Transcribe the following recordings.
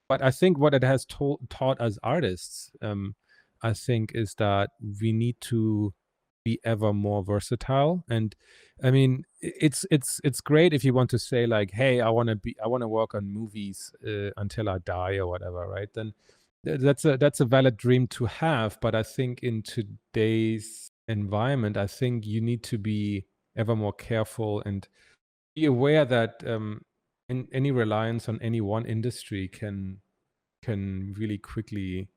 But I think what it has taught us artists, I think, is that we need to be ever more versatile. And I mean, it's great if you want to say like, hey, I want to work on movies until I die or whatever, right? Then that's a valid dream to have. But I think in today's environment, I think you need to be ever more careful and be aware that any reliance on any one industry can really quickly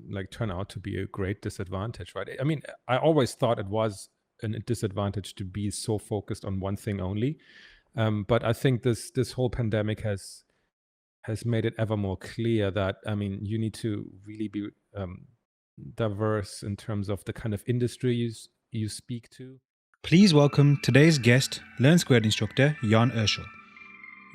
like turn out to be a great disadvantage, right? I mean, I always thought it was a disadvantage to be so focused on one thing only, but I think this whole pandemic has made it ever more clear that, I mean, you need to really be diverse in terms of the kind of industry you speak to. Please welcome today's guest, Learn Squared instructor Jan Urschel.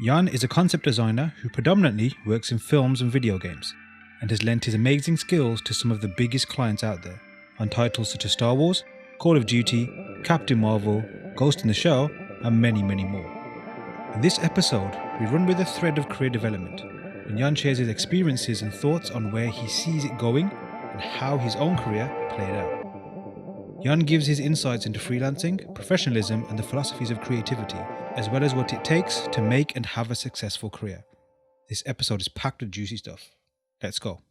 Jan is a concept designer who predominantly works in films and video games, and has lent his amazing skills to some of the biggest clients out there on titles such as Star Wars, Call of Duty, Captain Marvel, Ghost in the Shell, and many, many more. In this episode, we run with a thread of career development, and Jan shares his experiences and thoughts on where he sees it going and how his own career played out. Jan gives his insights into freelancing, professionalism, and the philosophies of creativity, as well as what it takes to make and have a successful career. This episode is packed with juicy stuff. Let's go.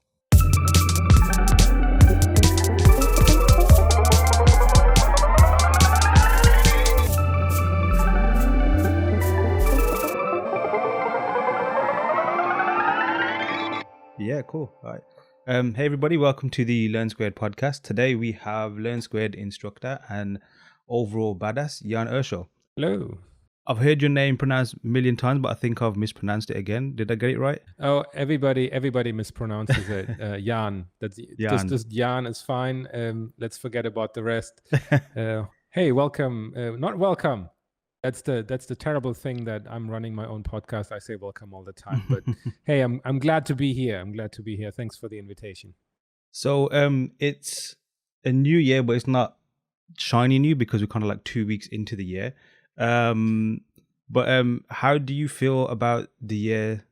Yeah, cool. All right. Hey everybody, welcome to the Learn Squared podcast. Today we have Learn Squared instructor and overall badass, Jan Urschel. Hello. I've heard your name pronounced a million times, but I think I've mispronounced it again. Did I get it right? Oh, everybody mispronounces it. Jan. That's Jan. Just Jan is fine. Let's forget about the rest. Hey, welcome. Not welcome. That's the terrible thing that I'm running my own podcast. I say welcome all the time, but hey, I'm glad to be here. Thanks for the invitation. So it's a new year, but it's not shiny new because we're kind of like 2 weeks into the year. But how do you feel about the year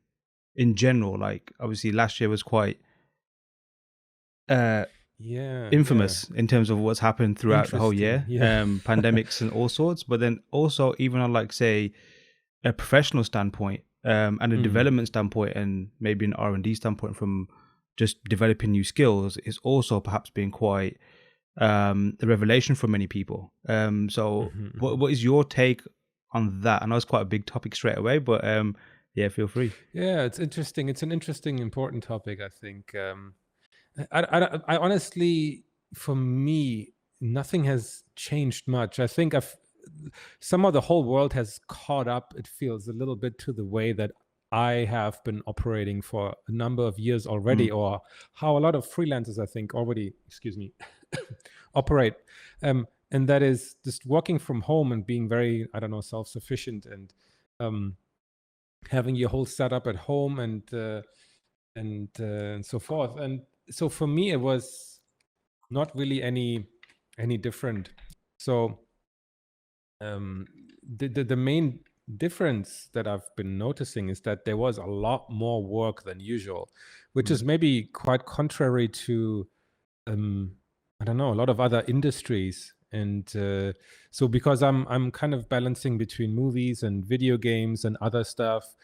in general? Like, obviously last year was quite infamous in terms of what's happened throughout the whole year. Pandemics and all sorts, but then also even on like say a professional standpoint and a development standpoint, and maybe an R&D standpoint from just developing new skills, is also perhaps been quite the revelation for many people. What is your take on that? I know it's quite a big topic straight away, but yeah, feel free. Yeah, it's interesting. It's an interesting, important topic, I think. I honestly, for me, nothing has changed much. I think somehow the whole world has caught up, it feels a little bit, to the way that I have been operating for a number of years already, or how a lot of freelancers, I think, already, operate. And that is just working from home and being very, self-sufficient, and having your whole setup at home and so forth. And so for me, it was not really any different. So the main difference that I've been noticing is that there was a lot more work than usual, which is maybe quite contrary to a lot of other industries. And so because I'm kind of balancing between movies and video games and other stuff,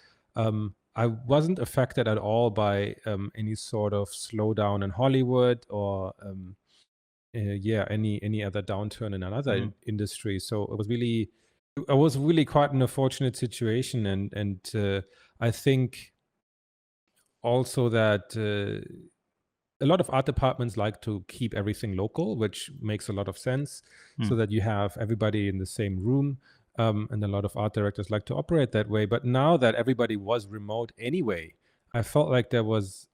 I wasn't affected at all by any sort of slowdown in Hollywood or any other downturn in another industry. So I was really quite in a fortunate situation, and I think also that a lot of art departments like to keep everything local, which makes a lot of sense, so that you have everybody in the same room. And a lot of art directors like to operate that way. But now that everybody was remote anyway, I felt like there was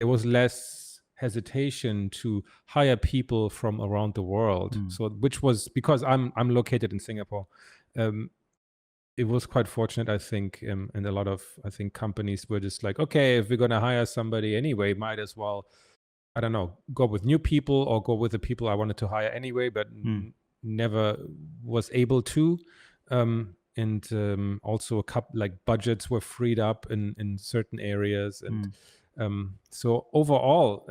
less hesitation to hire people from around the world. So, which was because I'm located in Singapore. It was quite fortunate, I think, and a lot of, I think, companies were just like, okay, if we're going to hire somebody anyway, might as well, go with new people or go with the people I wanted to hire anyway, but never was able to. and also a couple like budgets were freed up in certain areas, and so overall,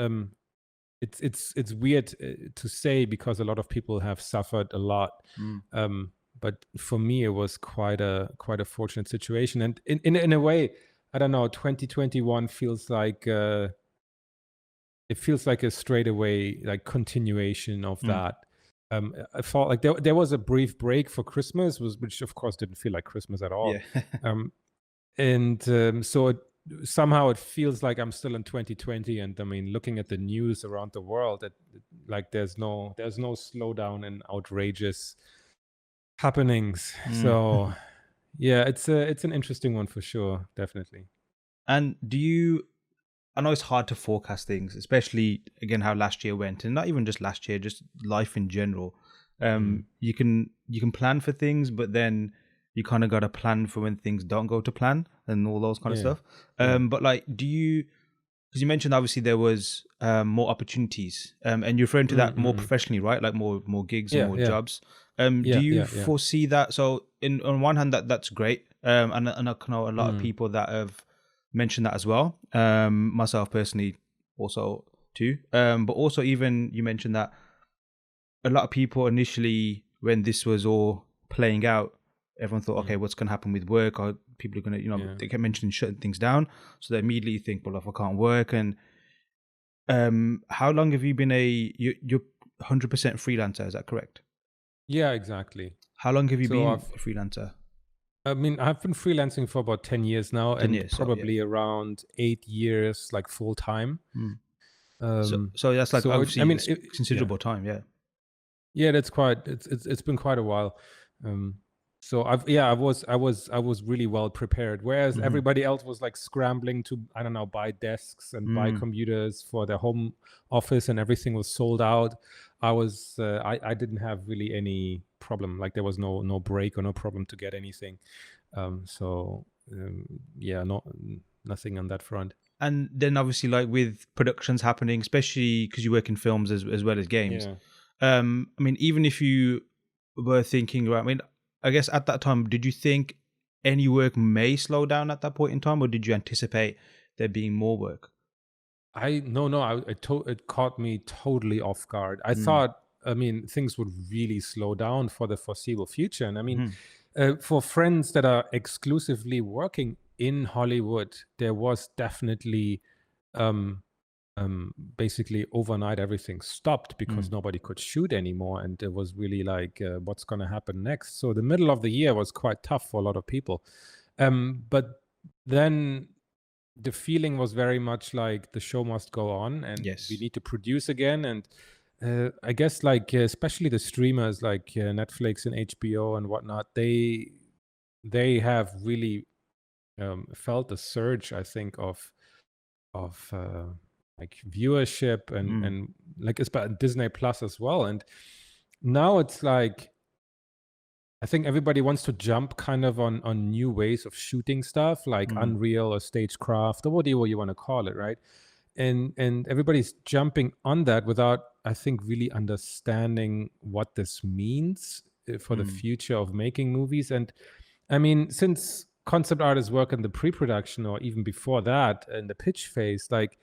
it's weird to say because a lot of people have suffered a lot. But for me, it was quite a fortunate situation, and in a way, I don't know. 2021 feels like it feels like a straightaway like continuation of that. I felt like there was a brief break for Christmas, which of course didn't feel like Christmas at all. Yeah. So somehow it feels like I'm still in 2020, and I mean, looking at the news around the world, like there's no slowdown in outrageous happenings. So yeah, it's an interesting one for sure, definitely. And I know it's hard to forecast things, especially again how last year went, and not even just last year, just life in general. You can plan for things, but then you kind of got to plan for when things don't go to plan and all those kind of stuff. But like, because you mentioned obviously there was more opportunities, and you're referring to that more professionally, right? Like more gigs and more jobs. Do you foresee that? So on one hand, that's great, and I know a lot of people that have mentioned that as well. Myself personally, also too. But also even you mentioned that a lot of people initially, when this was all playing out, everyone thought, okay, what's going to happen with work? Or people are going to, they kept mentioning shutting things down. So they immediately think, well, if I can't work, and how long have you been you're 100% freelancer? Is that correct? Yeah, exactly. How long have you been a freelancer? I mean, I've been freelancing for about 10 years now, 10 and years, probably around 8 years, like full time. So that's like, so obviously, I mean, considerable time, yeah. Yeah, that's quite. It's been quite a while. So I was really well prepared. Whereas everybody else was like scrambling to, I don't know, buy desks and buy computers for their home office, and everything was sold out. I didn't have really any problem. Like there was no break or no problem to get anything. Yeah, nothing on that front. And then obviously, like with productions happening, especially because you work in films as well as games. Yeah. I mean, even if you were thinking, right, I mean, I guess at that time, did you think any work may slow down at that point in time, or did you anticipate there being more work? It caught me totally off guard. I thought, I mean, things would really slow down for the foreseeable future. And I mean, for friends that are exclusively working in Hollywood, there was definitely basically overnight everything stopped because nobody could shoot anymore, and it was really like, what's going to happen next? So the middle of the year was quite tough for a lot of people. But then the feeling was very much like the show must go on, and we need to produce again. And I guess like especially the streamers like Netflix and HBO and whatnot, they have really felt the surge, I think, of like viewership and like it's about Disney Plus as well. And now it's like, I think everybody wants to jump kind of on new ways of shooting stuff, like Unreal or Stagecraft or whatever you want to call it, right? And everybody's jumping on that without, I think, really understanding what this means for the future of making movies. And I mean, since concept artists work in the pre-production or even before that in the pitch phase, like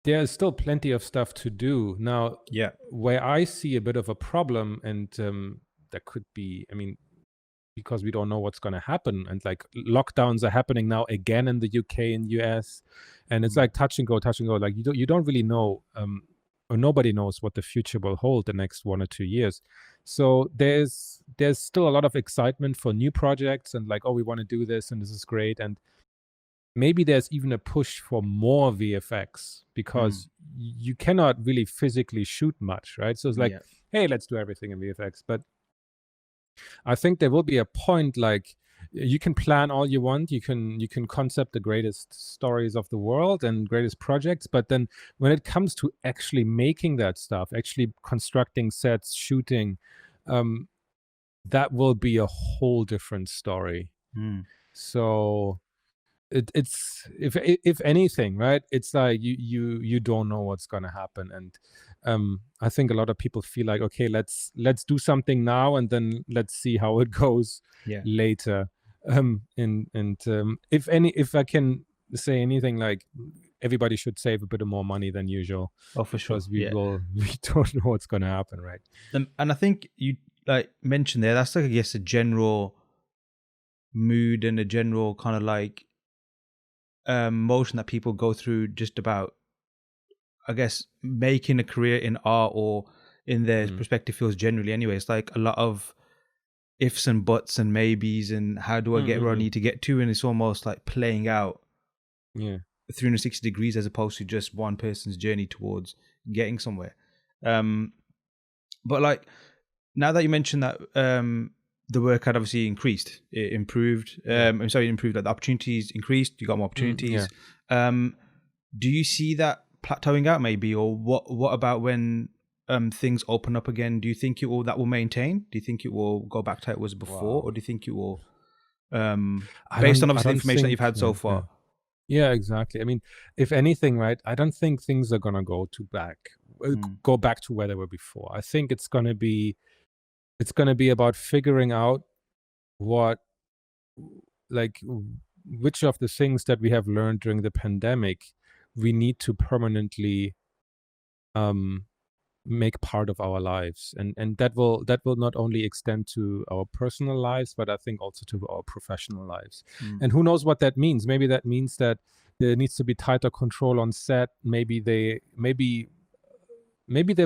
there's still plenty of stuff to do. Now, where I see a bit of a problem, and that could be, I mean, because we don't know what's going to happen, and like lockdowns are happening now again in the UK and US, and it's like touch and go. Like you don't really know, or nobody knows what the future will hold the next 1 or 2 years. So there's still a lot of excitement for new projects, and like, oh, we want to do this and this is great. And maybe there's even a push for more VFX because you cannot really physically shoot much, right? So it's like, hey, let's do everything in VFX. But I think there will be a point, like, you can plan all you want, you can concept the greatest stories of the world and greatest projects, but then when it comes to actually making that stuff, actually constructing sets, shooting, that will be a whole different story. So it's if anything, right? It's like you don't know what's gonna happen, and I think a lot of people feel like, okay, let's do something now, and then let's see how it goes Yeah. later. And if I can say anything, like everybody should save a bit of more money than usual Oh, for sure. because Yeah. we don't know what's gonna happen, right? And I think you like mentioned there, that's like, I guess, a general mood and a general kind of like motion that people go through just about, I guess, making a career in art or in their Mm, prospective fields generally anyway. It's like a lot of ifs and buts and maybes and how do I get where I mm. need to get to, and it's almost like playing out Yeah. 360 degrees as opposed to just one person's journey towards getting somewhere. um but like, now that you mentioned that, the work had obviously increased, it improved, Yeah. I'm sorry, it improved, like the opportunities increased, you got more Yeah. opportunities. Do you see that plateauing out maybe, or what about when things open up again? Do you think that will maintain? Do you think it will go back to how it was before, or Wow. do you think it will, based I on I obviously the don't information that you've think, had so yeah, yeah. far? Yeah, exactly. I mean, if anything, right, I don't think things are gonna Mm, go back to where they were before. I think it's gonna be about figuring out what, like, which of the things that we have learned during the pandemic we need to permanently um make part of our lives, and that will not only extend to our personal lives, but I think also to our professional lives. mm, And who knows what that means? Maybe that means that there needs to be tighter control on set. Maybe there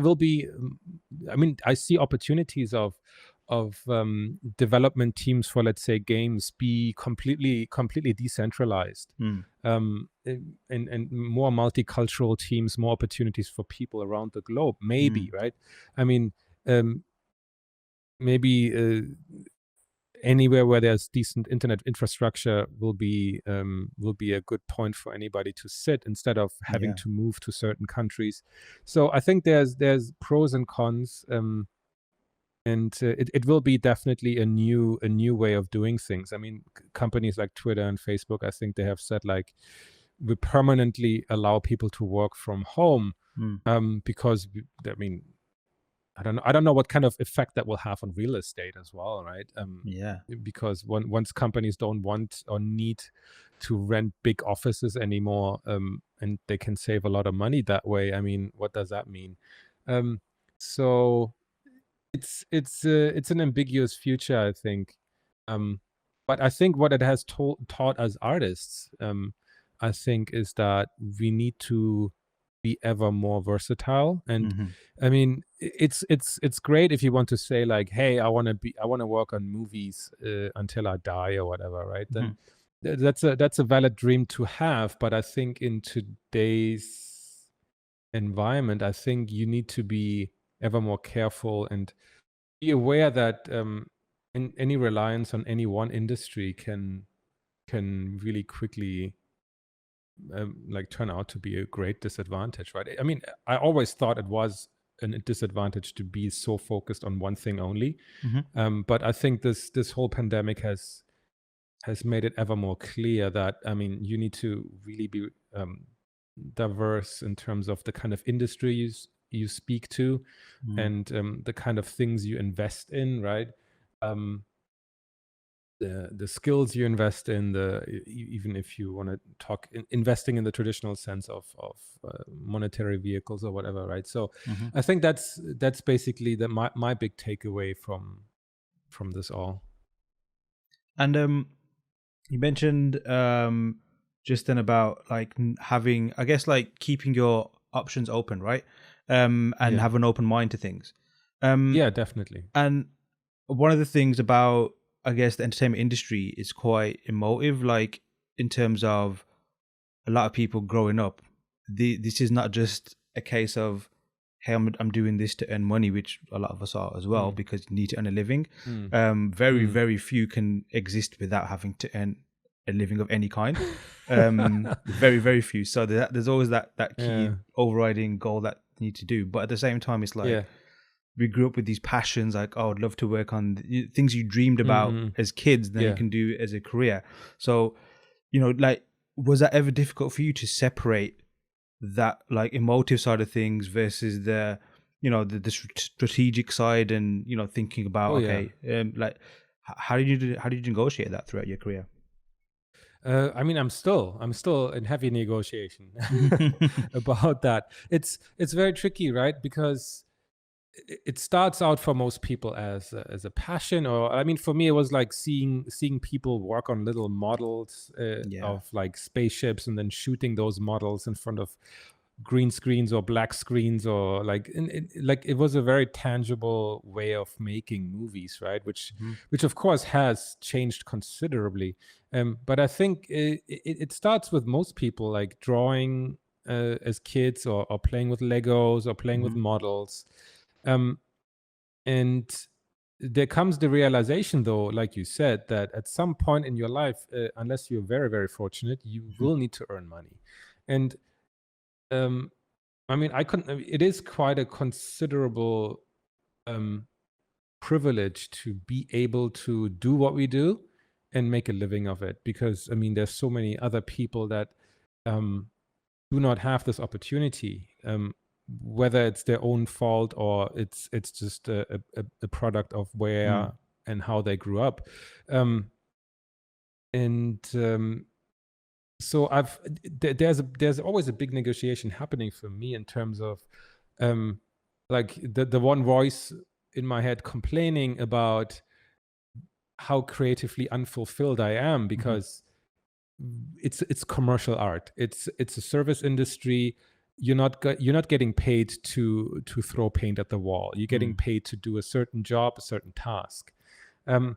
will be, I mean, I see opportunities of development teams for, let's say, games be completely decentralized, mm, and more multicultural teams, more opportunities for people around the globe, maybe, mm. right? I mean, um, maybe anywhere where there's decent internet infrastructure will be a good point for anybody to sit instead of having Yeah. to move to certain countries. So I think there's pros and cons, and it will be definitely a new way of doing things. I mean, companies like Twitter and Facebook, I think they have said, like, we permanently allow people to work from home, Mm, because I mean, I don't know what kind of effect that will have on real estate as well, right? yeah. Because once companies don't want or need to rent big offices anymore, and they can save a lot of money that way. I mean, what does that mean? So it's an ambiguous future, I think. Um, but I think what it has taught us artists, I think, is that we need to be ever more versatile. And Hmm. I mean, it's great if you want to say, like, hey, I want to work on movies until I die or whatever, right? Then Hmm. that's a valid dream to have. But I think in today's environment, I think you need to be ever more careful and be aware that any reliance on any one industry can really quickly, like, turn out to be a great disadvantage, right? I mean, I always thought it was a disadvantage to be so focused on one thing only, Hmm. but I think this whole pandemic has made it ever more clear that, I mean, you need to really be diverse in terms of the kind of industry you speak to, Mm. and the kind of things you invest in, right? Um, the skills you invest in, even if you want to talk investing in the traditional sense of monetary vehicles or whatever, right? So Hmm. I think that's basically my big takeaway from this all. And you mentioned just then about like having, I guess, like keeping your options open, right? And Yeah, have an open mind to things. Um, yeah, definitely. and one of the things about, I guess, the entertainment industry is quite emotive, like in terms of a lot of people growing up. This is not just a case of, hey, I'm doing this to earn money, which a lot of us are as well, Mm, because you need to earn a living. mm, Very, mm. very few can exist without having to earn a living of any kind. Very, very few. So there's always that Yeah, key overriding goal that you need to do. But at the same time, it's like yeah. we grew up with these passions, like, oh, I'd love to work on things you dreamed Mm, about mm, mm. as kids, then you Yeah. can do as a career. So, like, was that ever difficult for you to separate that like emotive side of things versus the, the strategic side, and thinking about, Oh yeah. okay, like how did you negotiate that throughout your career? I mean, I'm still in heavy negotiation about that. It's very tricky, right? Because it starts out for most people as a passion, or I mean, for me, it was like seeing people work on little models Yeah. of like spaceships, and then shooting those models in front of green screens or black screens, or like like it was a very tangible way of making movies, right? which Mhm. which of course has changed considerably. But I think it starts with most people, like drawing as kids, or playing with Legos, or playing with Mhm. models. um, and there comes the realization, though, like you said, that at some point in your life, unless you're very, very fortunate, you Mhm. will need to earn money. And um, I mean, it is quite a considerable um, privilege to be able to do what we do and make a living of it. Because I mean, there's so many other people that um, do not have this opportunity, whether it's their own fault, or it's just a product of Mm. where and how they grew up. Um, and so there's always a big negotiation happening for me, in terms of um, like the one voice in my head complaining about how creatively unfulfilled I am, Mhm. because it's commercial art. It's a service industry. You're not getting paid to throw paint at the wall. You're getting Mm. paid to do a certain job, a certain task. Um,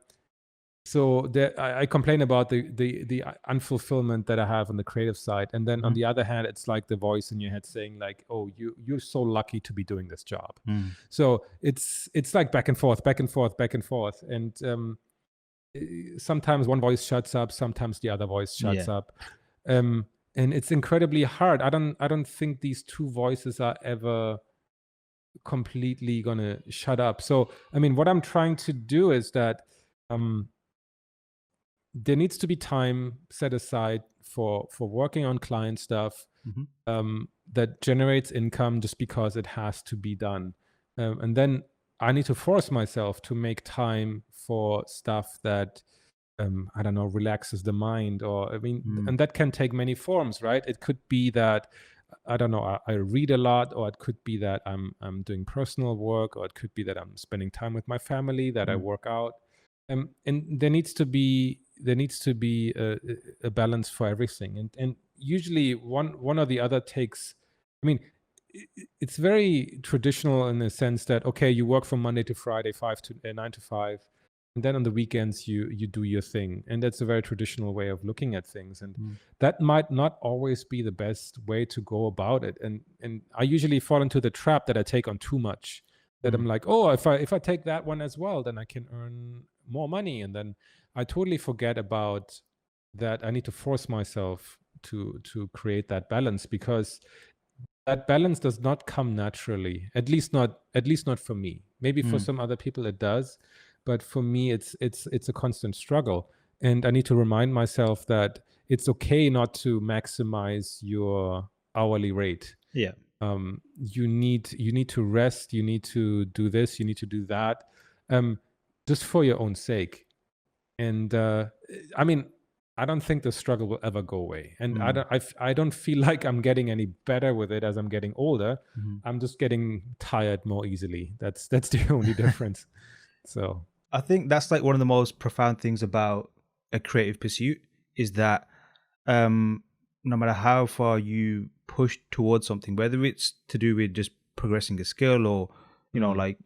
so I complain about the unfulfillment that I have on the creative side, and then on Mhm. the other hand, it's like the voice in your head saying like, "Oh, you're so lucky to be doing this job." Mm. So it's like back and forth, back and forth, back and forth, and sometimes one voice shuts up, sometimes the other voice shuts Yeah. up, and it's incredibly hard. I don't think these two voices are ever completely gonna shut up. So I mean, what I'm trying to do is that um, there needs to be time set aside for working on client stuff Mhm. that generates income just because it has to be done. And then I need to force myself to make time for stuff that I don't know, relaxes the mind. Or I mean, Mm. and that can take many forms, right? It could be that I don't know, I read a lot, or it could be that I'm doing personal work, or it could be that I'm spending time with my family, that I Mm. work out. And there needs to be a balance for everything, and usually one or the other takes. I mean, it's very traditional in the sense that, okay, you work from Monday to Friday, 9 to 5, and then on the weekends you do your thing, and that's a very traditional way of looking at things, and Mm. that might not always be the best way to go about it. And I usually fall into the trap that I take on too much, that I'm Mm. like, oh, if I take that one as well, then I can earn more money, and then I totally forget about that. I need to force myself to create that balance, because that balance does not come naturally, at least not for me. Maybe for Mm. some other people it does, but for me it's a constant struggle. And I need to remind myself that it's okay not to maximize your hourly rate. Yeah. You need to rest, you need to do this, you need to do that, um, just for your own sake. And I mean, I don't think the struggle will ever go away, and Mm. I don't feel like I'm getting any better with it as I'm getting older. Mhm. I'm just getting tired more easily. That's the only difference. So I think that's like one of the most profound things about a creative pursuit is that no matter how far you push towards something, whether it's to do with just progressing a skill or mm, like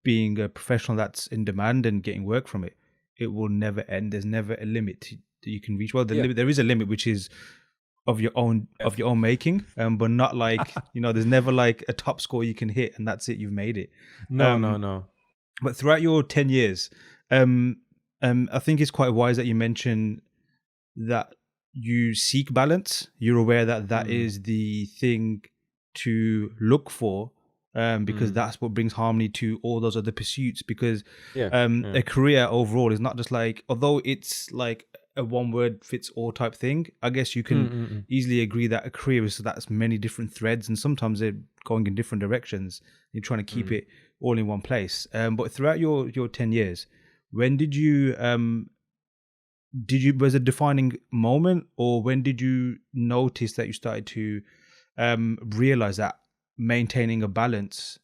being a professional that's in demand and getting work from it, it will never end. There's never a limit that you can reach. Well, yeah, there is a limit which is of your own making, but not like there's never like a top score you can hit and that's it. You've made it. no, no, Um, no. but throughout your 10 years, um, I think it's quite wise that you mention that you seek balance. You're aware that that Mm, is the thing to look for, because mm, that's what brings harmony to all those other pursuits. Because yeah, yeah, a career overall is not just like, although it's like a one word fits all type thing. I guess you can easily agree that a career is that's many different threads, and sometimes they're going in different directions. You're trying to keep it all in one place. But throughout your 10 years, when was a defining moment, or when did you notice that you started to realize that maintaining a balance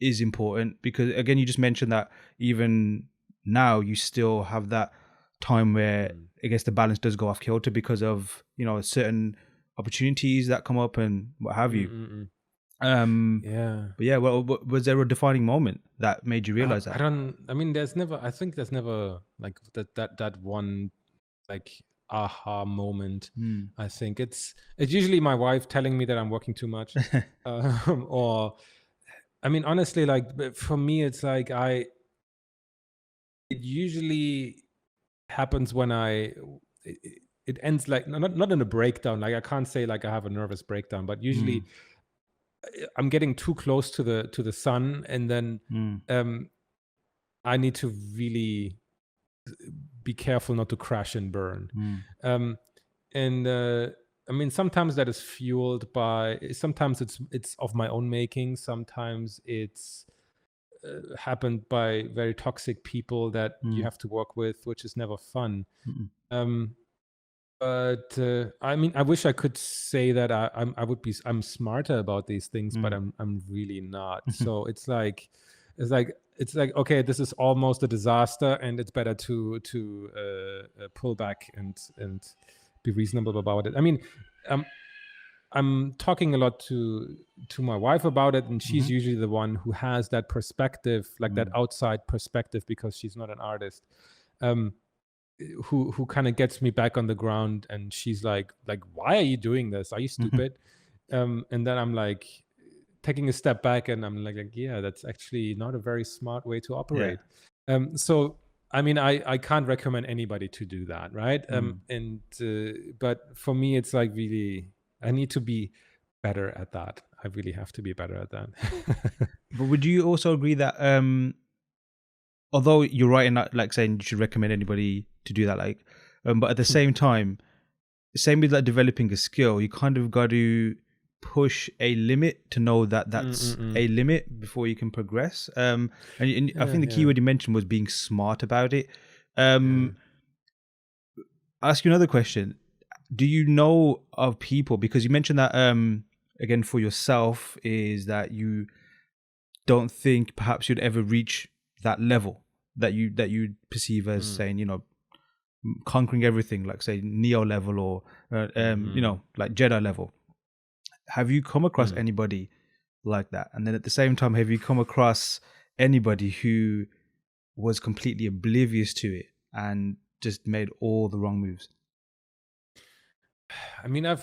is important? Because again, you just mentioned that even now you still have that time where I guess the balance does go off kilter because of, you know, certain opportunities that come up and what have you. Yeah. But yeah, well, was there a defining moment that made you realize I that? mean, I think there's never like that one like aha moment. Mm. I think it's usually my wife telling me that I'm working too much, or I mean, honestly, like for me, it's like it usually happens when it ends like not in a breakdown. Like I can't say like I have a nervous breakdown, but usually I'm getting too close to the sun, and then um, I need to really be careful not to crash and burn. Um, and I mean, sometimes that is fueled by. Sometimes it's of my own making. Sometimes it's happened by very toxic people that you have to work with, which is never fun. But I mean, I wish I could say that I'm smarter about these things, but I'm really not. So it's like okay, this is almost a disaster, and it's better to pull back and be reasonable about it. I mean, I'm talking a lot to my wife about it, and she's usually the one who has that perspective, like that outside perspective, because she's not an artist. Who kind of gets me back on the ground, and she's like why are you doing this, are you stupid? And then I'm like taking a step back, and I'm like yeah, that's actually not a very smart way to operate. So I mean, I can't recommend anybody to do that, right? And but for me, it's like really I need to be better at that. I really have to be better at that. But would you also agree that although you're right in that, like saying you should recommend anybody to do that, like, but at the same time, same with like developing a skill, you kind of got to push a limit to know that that's a limit before you can progress. And I think the key word you mentioned was being smart about it. I'll ask you another question. Do you know of people, because you mentioned that again for yourself, is that you don't think perhaps you'd ever reach that level that you perceive as saying, you know, conquering everything, like say Neo level, or you know, like Jedi level. Have you come across anybody like that? And then at the same time, have you come across anybody who was completely oblivious to it and just made all the wrong moves? I mean, I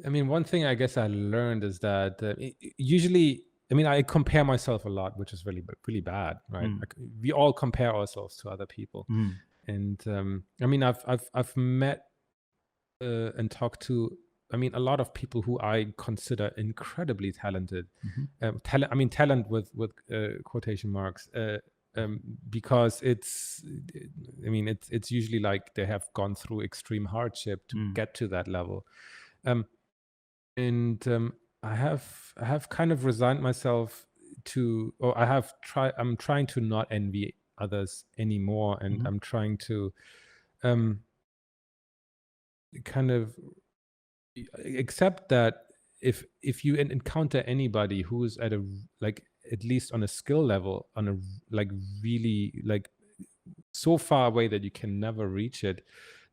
mean, one thing I guess I learned is that usually, I mean, I compare myself a lot, which is really bad, right? Like, we all compare ourselves to other people, and I mean, I've met and talked to, I mean, a lot of people who I consider incredibly talented. I mean, talent with quotation marks. Because I mean, it's usually like they have gone through extreme hardship to get to that level. And I have kind of resigned myself to, or I'm trying to not envy others anymore, and I'm trying to kind of accept that if you encounter anybody who's at a, like, at least on a skill level, on a, like, really, like, so far away that you can never reach it,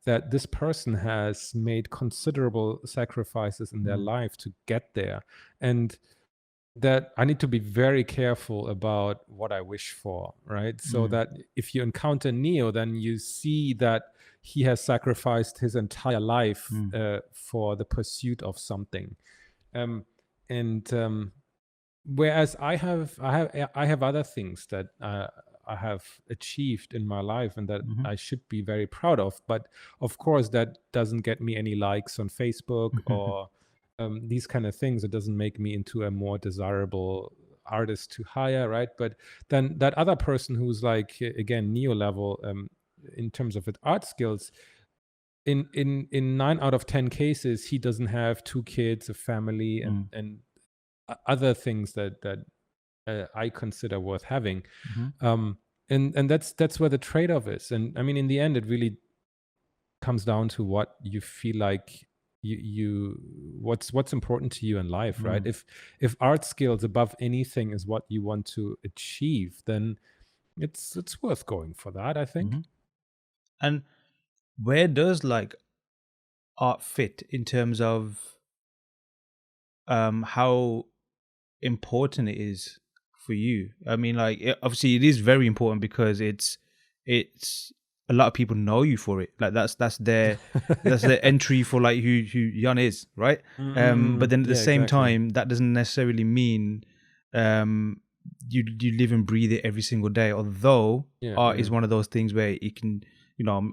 that this person has made considerable sacrifices in their life to get there, and that I need to be very careful about what I wish for, right? So that if you encounter Neo, then you see that he has sacrificed his entire life for the pursuit of something. And whereas I have other things that I have achieved in my life and that I should be very proud of, but of course that doesn't get me any likes on Facebook or these kind of things. It doesn't make me into a more desirable artist to hire, right? But then that other person who's like, again, Neo level, in terms of his art skills, in 9 out of 10 cases, he doesn't have 2 kids, a family, and other things that I consider worth having. Um, and that's where the trade-off is. And I mean, in the end, it really comes down to what you feel like what's important to you in life, right? If art skills above anything is what you want to achieve, then it's worth going for that, I think. And where does like art fit in terms of how important it is for you? I mean, like obviously it is very important because it's a lot of people know you for it. Like that's their entry for like who Jan is, right? But then at the Yeah, same exactly. time, that doesn't necessarily mean you live and breathe it every single day. Although art is one of those things where it can, you know,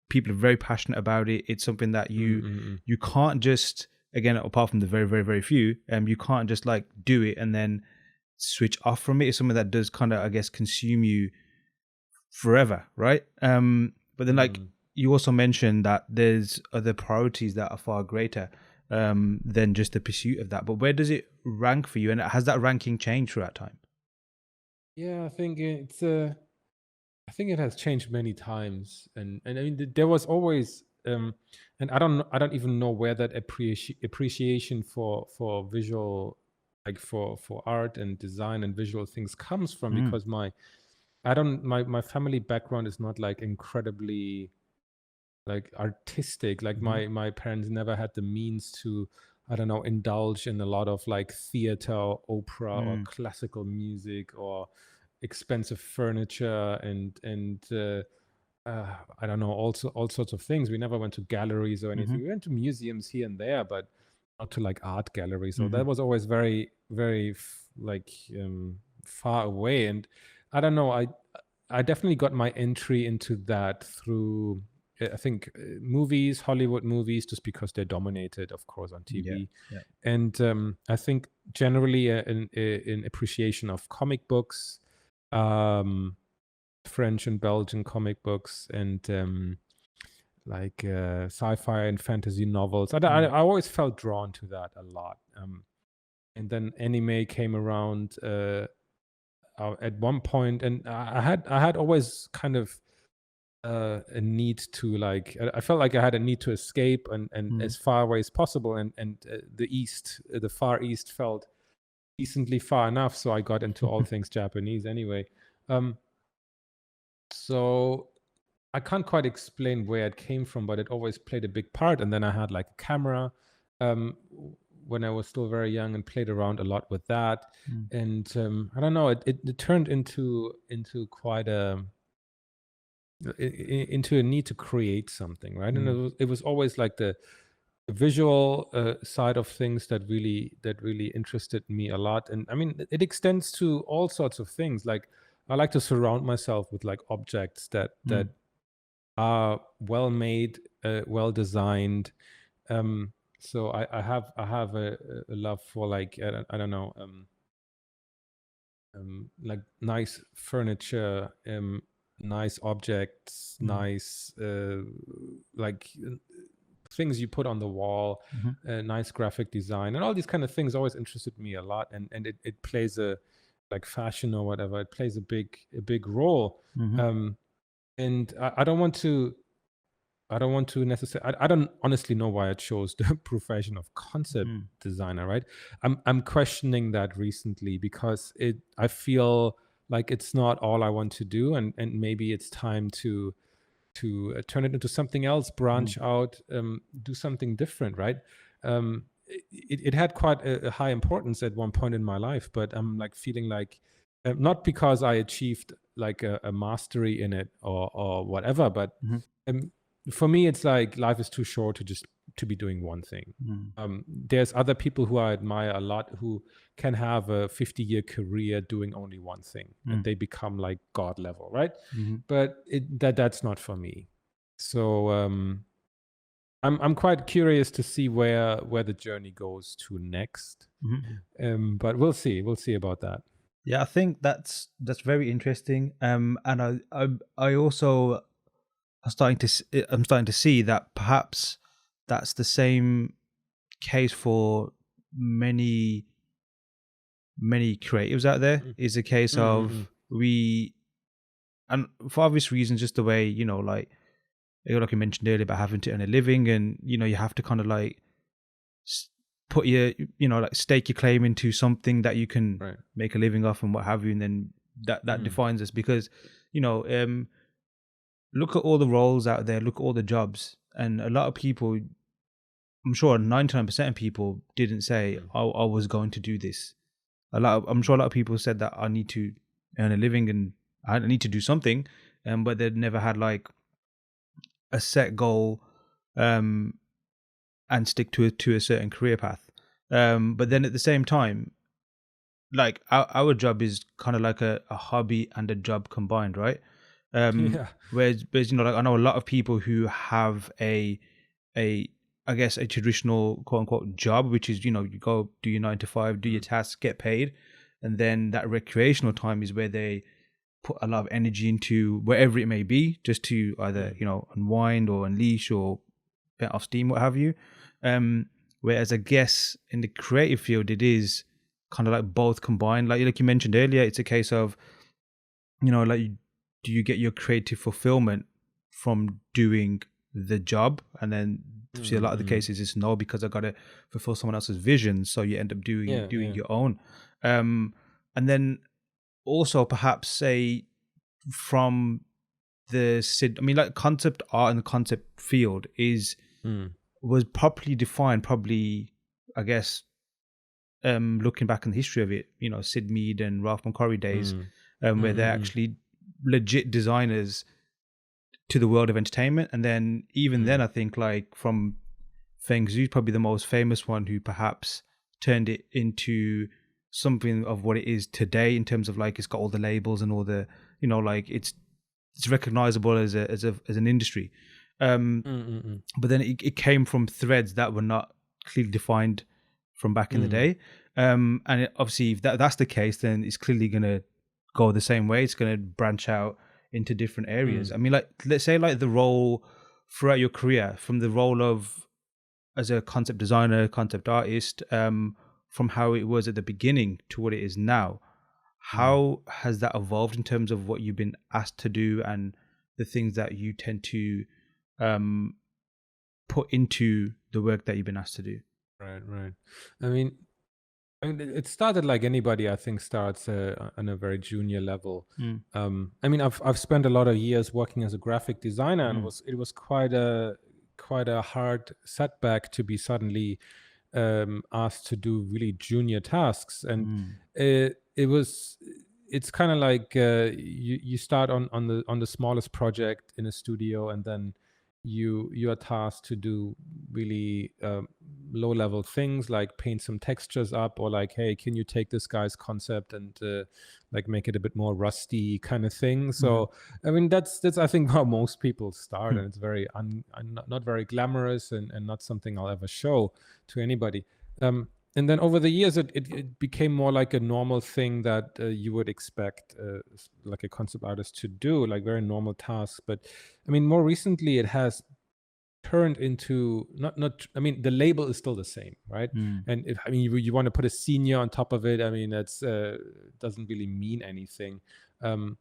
people are very passionate about it. It's something that you can't just, again, apart from the very, very, very few, you can't just like do it and then switch off from it. It's something that does kind of, I guess, consume you forever, right? But then like you also mentioned that there's other priorities that are far greater than just the pursuit of that. But where does it rank for you? And has that ranking changed throughout time? Yeah, I think I think it has changed many times, and I mean there was always, and I don't even know where that appreciation for visual, like for art and design and visual things comes from, because my family background is not like incredibly like artistic. Like my parents never had the means to, I don't know, indulge in a lot of like theater or opera or classical music or expensive furniture and I don't know, also all sorts of things. We never went to galleries or anything. We went to museums here and there, but not to like art galleries. So that was always very, very far away. And I don't know, I definitely got my entry into that through, I think, movies, Hollywood movies, just because they're dominated, of course, on TV. Yeah. And I think generally an appreciation of comic books, French and Belgian comic books, and like sci-fi and fantasy novels. I always felt drawn to that a lot. And then anime came around at one point, and I had always kind of a need to, like, I felt like I had a need to escape and as far away as possible, and the Far East felt decently far enough, so I got into all things Japanese anyway. So I can't quite explain where it came from, but it always played a big part. And then I had like a camera um, when I was still very young and played around a lot with that. And I don't know, it turned into quite into a need to create something, right? And it was always like the visual side of things that really interested me a lot. And I mean, it extends to all sorts of things. Like I like to surround myself with like objects that are well made, well designed. So I have a love for, like, I don't know, like nice furniture, nice objects, nice like things you put on the wall, nice graphic design, and all these kind of things always interested me a lot. And it plays a, like fashion or whatever, it plays a big role. And I don't want to necessarily. I don't honestly know why I chose the profession of concept designer. Right, I'm questioning that recently, because I feel like it's not all I want to do, and maybe it's time to turn it into something else, branch out, do something different. Right. It had quite a high importance at one point in my life, but I'm like feeling like, not because I achieved like a mastery in it or whatever, but um, for me, it's like life is too short to be doing one thing. There's other people who I admire a lot who can have a 50-year career doing only one thing, and they become like God level, right? But that's not for me. So I'm quite curious to see where the journey goes to next. But we'll see about that. Yeah, I think that's very interesting. And I also I'm starting to see that perhaps that's the same case for many creatives out there. Mm, Is a case mm, mm, mm. of and for obvious reasons, just the way, like you mentioned earlier about having to earn a living, and you have to kind of like put your, like stake your claim into something that you can Right. make a living off and what have you, and then that defines us. Because look at all the roles out there, look at all the jobs, and a lot of people, I'm sure 99% of people didn't say, Mm, I was going to do this. I'm sure a lot of people said that I need to earn a living and I need to do something, but they never had like a set goal, um, and stick to a certain career path. But then at the same time, like our job is kind of like a hobby and a job combined, right? yeah. Whereas like I know a lot of people who have a I guess a traditional quote unquote job, which is you go do your 9 to 5, do your Mm, tasks, get paid, and then that recreational time is where they put a lot of energy into wherever it may be, just to either mm, unwind or unleash or vent off steam, what have you. Um, Whereas I guess in the creative field, it is kind of like both combined. Like you mentioned earlier, it's a case of like do you get your creative fulfillment from doing the job, and then see a mm, lot of the mm. cases it's no, because I got to fulfill someone else's vision, so you end up doing Yeah, doing yeah. your own. And then also perhaps say from I mean, like concept art and the concept field Mm, was properly defined, probably, I guess, looking back in the history of it, Sid Mead and Ralph McQuarrie days, mm, where mm, they're mm, actually legit designers to the world of entertainment. And then even then, mm, I think like from Feng Zhu, probably the most famous one, who perhaps turned it into something of what it is today, in terms of like it's got all the labels and all the, like it's recognizable as an industry. Um, mm, mm, mm, but then it came from threads that were not clearly defined from back in the mm, day. Obviously, if that's the case, then it's clearly going to go the same way. It's going to branch out into different areas. mm, I mean, like, let's say like the role throughout your career, from the role of as a concept designer, concept artist, from how it was at the beginning to what it is now. mm. How has that evolved in terms of what you've been asked to do and the things that you tend to um, put into the work that you've been asked to do? Right, right. I mean, it started like anybody, I think, starts on a very junior level. Mm, I mean, I've spent a lot of years working as a graphic designer, and mm, it was quite a hard setback to be suddenly asked to do really junior tasks. And mm, it was it's kind of like you start on the smallest project in a studio, and then you are tasked to do really low level things like paint some textures up, or like, hey, can you take this guy's concept and like make it a bit more rusty kind of thing. mhm, So I mean, that's I think how most people start, mm, and it's very not very glamorous, and not something I'll ever show to anybody. And then over the years, it became more like a normal thing that you would expect like a concept artist to do, like very normal tasks. But I mean, more recently, it has turned into not. I mean, the label is still the same, right? mm, And if I mean you want to put a senior on top of it, I mean that's doesn't really mean anything. Um,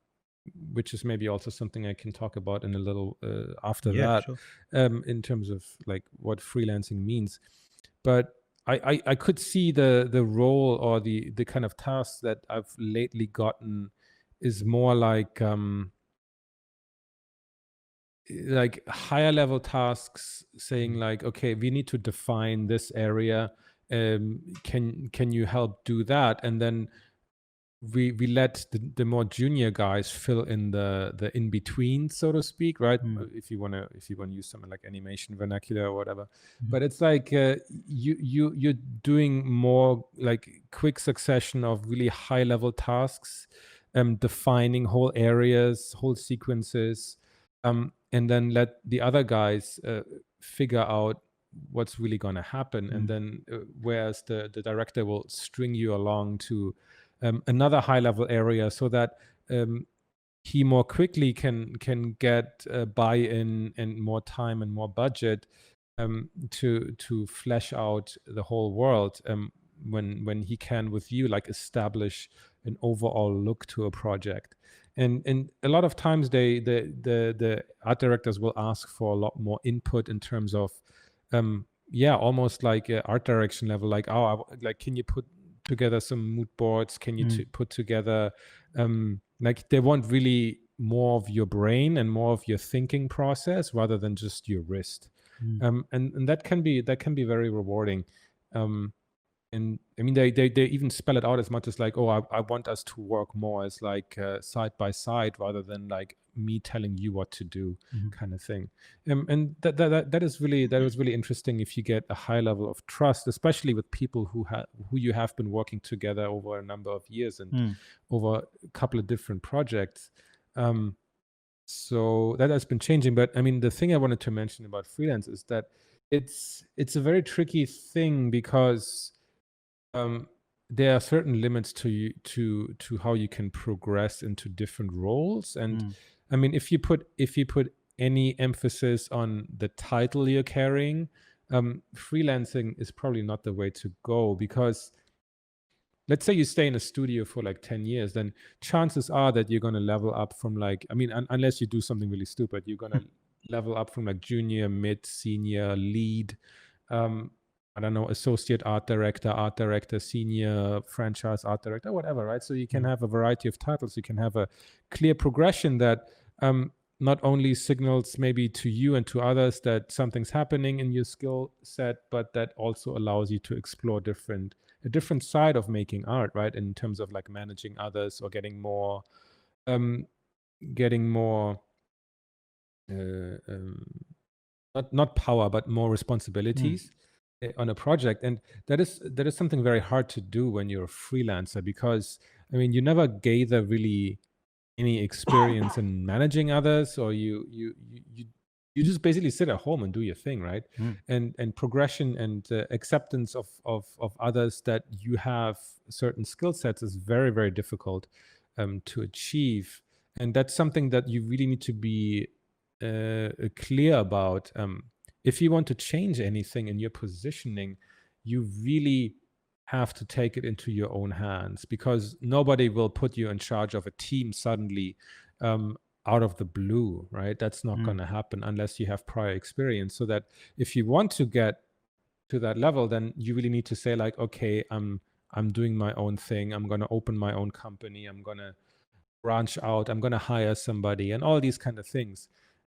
which is maybe also something I can talk about in a little after yeah, that, sure. in terms of like what freelancing means. But I could see the role or the kind of tasks that I've lately gotten is more like higher level tasks, saying Mm, like, okay, we need to define this area. Can you help do that? And then we let the more junior guys fill in the in between, so to speak, right? mm, If you want to use something like animation vernacular or whatever. mhm, But it's like you're doing more like quick succession of really high level tasks, defining whole areas, whole sequences, and then let the other guys figure out what's really going to happen. And mm, then whereas the director will string you along to another high level area, so that he more quickly can get buy-in and more time and more budget to flesh out the whole world, when he can with you like establish an overall look to a project. And a lot of times the art directors will ask for a lot more input in terms of yeah, almost like art direction level, like, oh, like, can you put together some mood boards, can you put together like, they want really more of your brain and more of your thinking process rather than just your wrist. And that can be very rewarding. And I mean, they even spell it out as much as like, oh, I want us to work more as like side by side rather than like me telling you what to do, kind of thing. And that is really, that was really interesting if you get a high level of trust, especially with people who you have been working together over a number of years and over a couple of different projects. So that has been changing. But I mean, the thing I wanted to mention about freelance is that it's a very tricky thing because there are certain limits to how you can progress into different roles. And I mean, if you put any emphasis on the title you're carrying, freelancing is probably not the way to go, because let's say you stay in a studio for like 10 years, then chances are that you're going to level up from like, I mean, unless you do something really stupid, you're going to level up from like junior, mid, senior, lead, I don't know, associate art director, senior franchise art director, whatever, right? So you can have a variety of titles. You can have a clear progression that not only signals maybe to you and to others that something's happening in your skill set, but that also allows you to explore a different side of making art, right? In terms of like managing others or getting more not power, but more responsibilities on a project. And that is something very hard to do when you're a freelancer, because I mean, you never gather really any experience in managing others, or you just basically sit at home and do your thing, right? And progression and acceptance of others that you have certain skill sets is very, very difficult to achieve. And that's something that you really need to be clear about. If you want to change anything in your positioning, you really have to take it into your own hands, because nobody will put you in charge of a team suddenly out of the blue, right? That's not going to happen unless you have prior experience. So that if you want to get to that level, then you really need to say like, okay, I'm doing my own thing. I'm going to open my own company. I'm going to branch out. I'm going to hire somebody, and all these kind of things.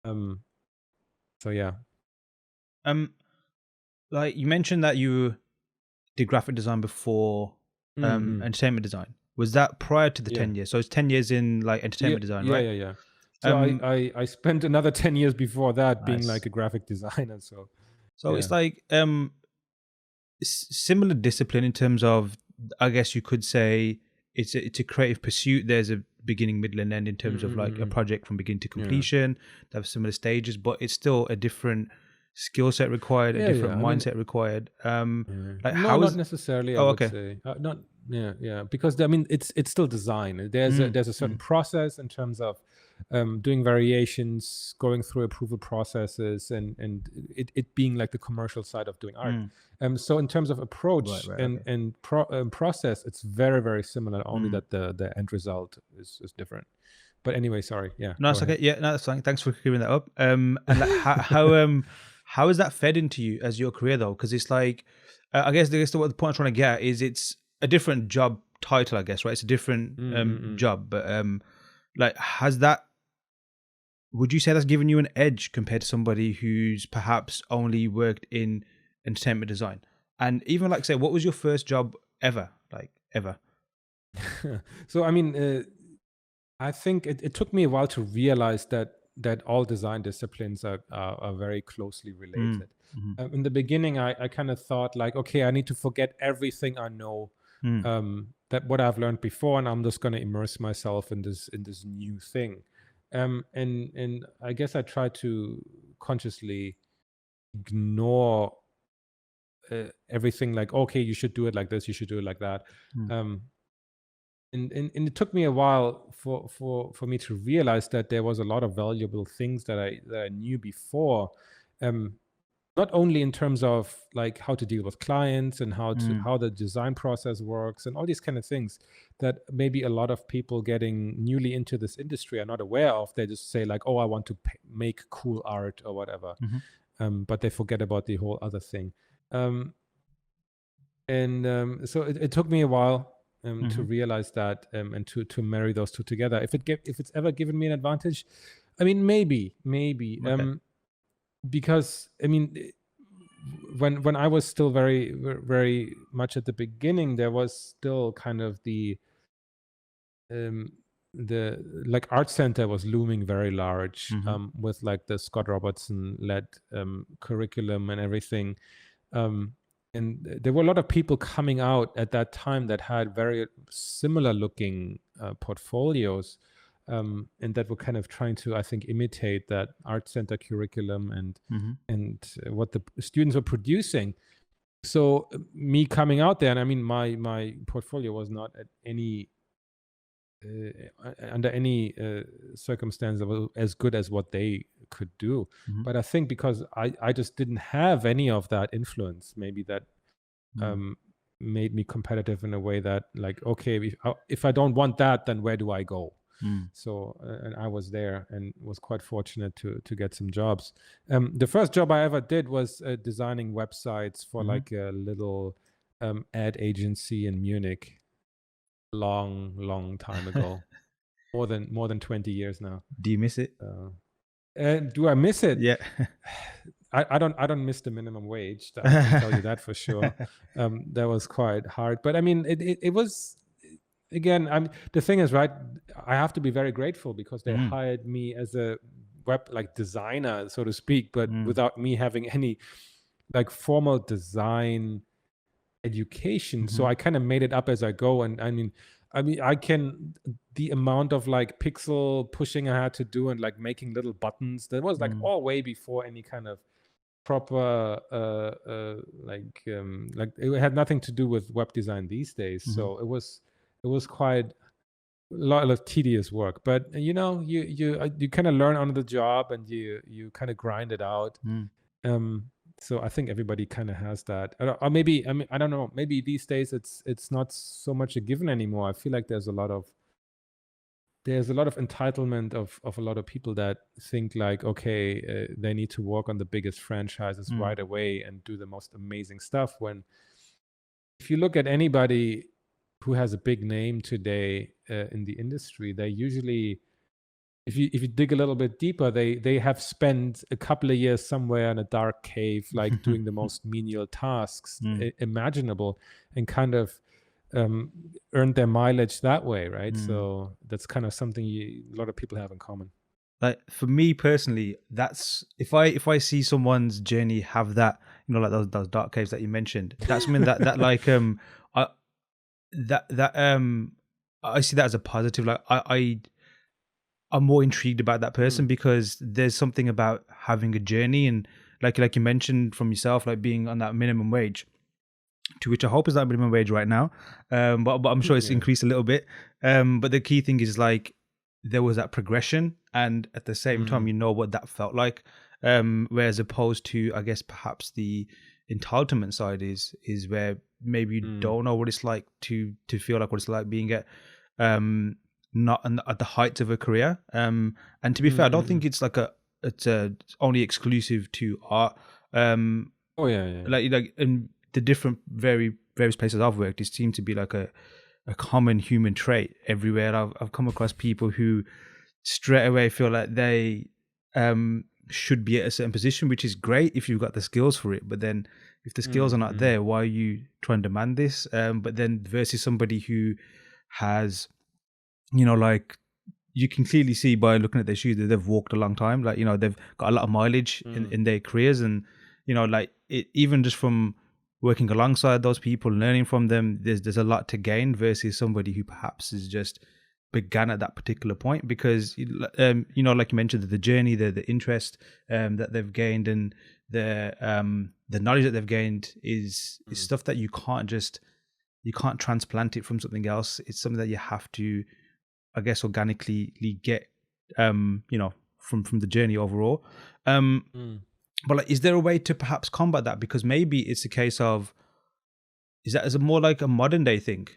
So yeah. Like you mentioned that you did graphic design before entertainment design. Was that prior to the 10 years? So it's 10 years in like entertainment design, right? Yeah. So I spent another 10 years before that being Nice. like a graphic designer. So it's like similar discipline in terms of, I guess you could say it's a creative pursuit. There's a beginning, middle, and end in terms of like a project from beginning to completion. They have similar stages, but it's still a different skill set required, a different mindset required. Like no, how not is necessarily. Oh, I would okay. say not. Yeah. Because I mean, it's still design. There's a certain process in terms of doing variations, going through approval processes, and it being like the commercial side of doing art. So in terms of approach and process, it's very, very similar. Only that the end result is different. But anyway, sorry. Yeah. No, it's okay. Yeah, no, that's fine. Thanks for clearing that up. And like, how is that fed into you as your career though? Because it's like, I guess what the point I'm trying to get is it's a different job title, I guess, right? It's a different job, but like, would you say that's given you an edge compared to somebody who's perhaps only worked in entertainment design? And even like, say, what was your first job ever? Like ever? So I mean, I think it took me a while to realize that all design disciplines are very closely related. In the beginning, I kind of thought like, okay, I need to forget everything I know, that what I've learned before, and I'm just going to immerse myself in this new thing. And I guess I tried to consciously ignore everything, like, okay, you should do it like this, you should do it like that. and it took me a while for me to realize that there was a lot of valuable things that I knew before, um, not only in terms of like how to deal with clients and Mm. how the design process works and all these kind of things that maybe a lot of people getting newly into this industry are not aware of. They just say like, oh, I want to make cool art or whatever, Mm-hmm. but they forget about the whole other thing. Um, and so it took me a while to Mm-hmm. realize that, and to marry those two together. If it's ever given me an advantage, I mean, maybe Okay. because I mean, when I was still very much at the beginning, there was still kind of um, the like art center was looming very large, Mm-hmm. with like the Scott Robertson led curriculum and everything. um, and there were a lot of people coming out at that time that had very similar looking portfolios, and that were kind of trying to, I think, imitate that art center curriculum Mm-hmm. and what the students were producing. So me coming out there, and I mean, my portfolio was not at any under any circumstance as good as what they could do. Mm-hmm. But I think because I just didn't have any of that influence, maybe that Mm. um, made me competitive in a way that, like, okay, if I don't want that, then where do I go? Mm. So and I was there and was quite fortunate to get some jobs. The first job I ever did was designing websites for Mm-hmm. like a little ad agency in Munich, long time ago, more than 20 years now. Do you miss it? And do I miss it? Yeah. I don't miss the minimum wage. I can tell you that for sure. That was quite hard, but I mean, it was, again. The thing is, right? I have to be very grateful because they Mm. hired me as a web like designer, so to speak, but Mm. without me having any like formal design education. So Mm-hmm. I kind of made it up as I go. And I mean, I can, the amount of like pixel pushing I had to do and like making little buttons, that was like Mm. all way before any kind of proper like it had nothing to do with web design these days. Mm-hmm. So it was quite a lot of tedious work, but you kind of learn on the job, and you kind of grind it out. Mm. um so I think everybody kind of has that. Or maybe, I mean, I don't know, maybe these days it's not so much a given anymore. I feel like there's a lot of entitlement of a lot of people that think like, okay, they need to work on the biggest franchises Mm. right away and do the most amazing stuff, when if you look at anybody who has a big name today in the industry, they usually, if you dig a little bit deeper, they have spent a couple of years somewhere in a dark cave, like doing the most menial tasks Mm. imaginable, and kind of um, earned their mileage that way, right? Mm. So that's kind of something a lot of people have in common. Like for me personally, that's if I see someone's journey have that, like those dark caves that you mentioned, that's something that like I that I see that as a positive. Like I'm more intrigued about that person Mm, because there's something about having a journey, and like you mentioned from yourself, like being on that minimum wage, to which I hope is that minimum wage right now. But I'm sure it's yeah. increased a little bit. But the key thing is like there was that progression, and at the same time, Mm, you know what that felt like. Whereas opposed to, I guess, perhaps the entitlement side is where maybe you mm, don't know what it's like to feel like what it's like being um not at the heights of a career. And to be mm, fair, I mm, don't mm. think it's only exclusive to art. Um, Oh yeah, yeah. like in the different various places I've worked, it seemed to be like a common human trait everywhere. I've come across people who straight away feel like they should be at a certain position, which is great if you've got the skills for it. But then if the skills are Mm, not mm, there, why are you trying to demand this? But then versus somebody who has, like you can clearly see by looking at their shoes that they've walked a long time. Like, they've got a lot of mileage mm, in their careers. And, like even just from working alongside those people, learning from them, there's a lot to gain versus somebody who perhaps is just began at that particular point because, like you mentioned, the journey, the interest that they've gained and the knowledge that they've gained is mm, stuff that you can't just you can't transplant it from something else. It's something that you have to, I guess, organically get, from the journey overall. Mm. But like, is there a way to perhaps combat that? Because maybe it's a case of, is it more like a modern day thing,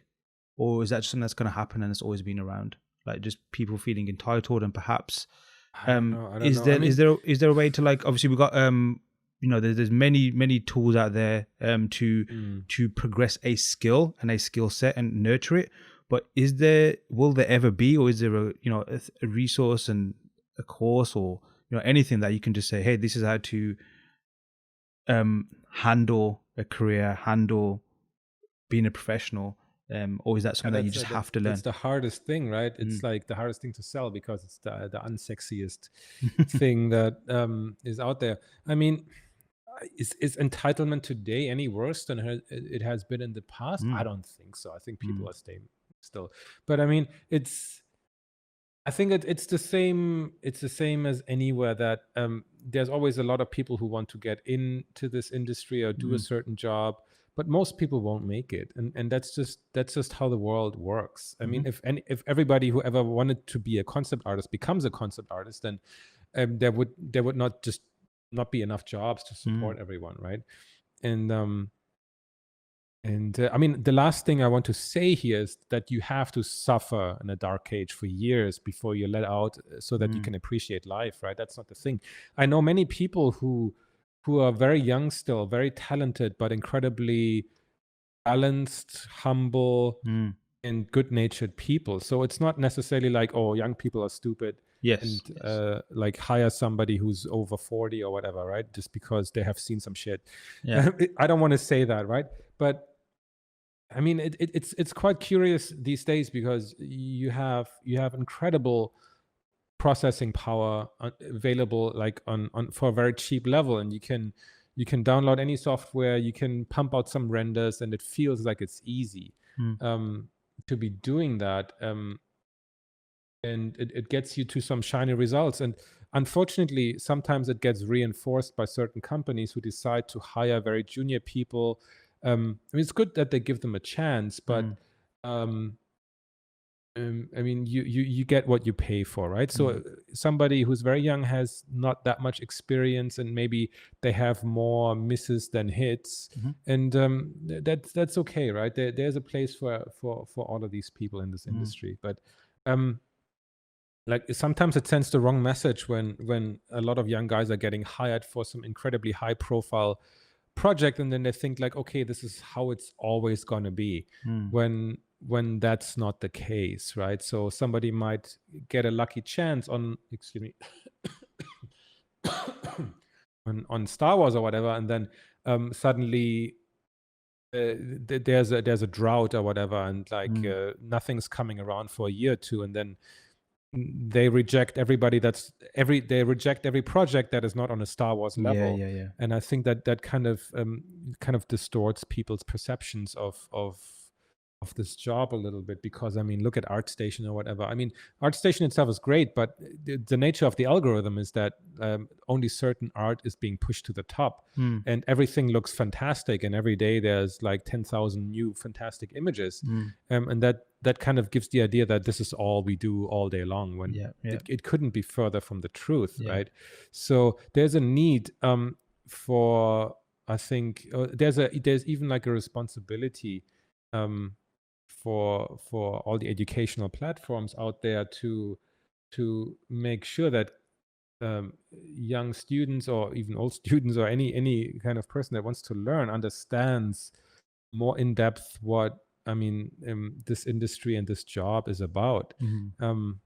or is that just something that's going to happen and it's always been around? Like just people feeling entitled, and perhaps, I don't know. I don't is know. I there mean, is there a way to, like, obviously we got there's many tools out there to mm. progress a skill and a skill set and nurture it. But will there ever be, or is there a resource and a course, or anything that you can just say, hey, this is how to handle a career, handle being a professional, or is that Yeah, something that you just have to that's learn? the hardest thing, right? It's Mm. like the hardest thing to sell because it's the unsexiest thing that is out there. I mean, is entitlement today any worse than it has been in the past? I Mm. don't think so. I think people Mm. are staying still, but I mean, I think it's the same. It's the same as anywhere that there's always a lot of people who want to get into this industry or do a Mm. certain job, but most people won't make it, and that's just how the world works. I mean, Mhm. if everybody who ever wanted to be a concept artist becomes a concept artist, then there would not be enough jobs to Mm. support everyone, right? And I mean, the last thing I want to say here is that you have to suffer in a dark cage for years before you're let out, so that you Mm. can appreciate life, right? That's not the thing. I know many people who are very young still, very talented, but incredibly balanced, humble, Mm. and good-natured people. So it's not necessarily like, oh, young people are stupid, and Yes. Yes. like hire somebody who's over 40 or whatever, right? Just because they have seen some shit. Yeah. I don't want to say that, right? But I mean, it's quite curious these days because you have incredible processing power available, like on for a very cheap level, and you can download any software, you can pump out some renders, and it feels like it's easy Mm. to be doing that, and it gets you to some shiny results. And unfortunately, sometimes it gets reinforced by certain companies who decide to hire very junior people. I mean, it's good that they give them a chance, but Mm. um, I mean, you get what you pay for, right? So Mm. somebody who's very young has not that much experience, and maybe they have more misses than hits, Mhm. and that's okay, right? There's a place for all of these people in this Mm. industry, but um, like sometimes it sends the wrong message when a lot of young guys are getting hired for some incredibly high profile project, and then they think like, okay, this is how it's always going to be, Mm. when that's not the case, right? So somebody might get a lucky chance on, excuse me, on Star Wars or whatever, and then suddenly there's a drought or whatever, and like Mm. nothing's coming around for a year or two, and then they reject every project that is not on a Star Wars Yeah. level. Yeah. Yeah. And I think that kind of distorts people's perceptions of this job a little bit, because I mean, look at ArtStation or whatever. I mean, ArtStation itself is great, but the nature of the algorithm is that only certain art is being pushed to the top, Mm. and everything looks fantastic, and every day there's like 10,000 new fantastic images, Mm. and that kind of gives the idea that this is all we do all day long, when Yeah. Yeah. it couldn't be further from the truth, Yeah. right? So there's a need for, I think there's even like a responsibility um, for all the educational platforms out there to make sure that young students, or even old students, or any kind of person that wants to learn, understands more in depth what, I mean, this industry and this job is about. Mm. Um,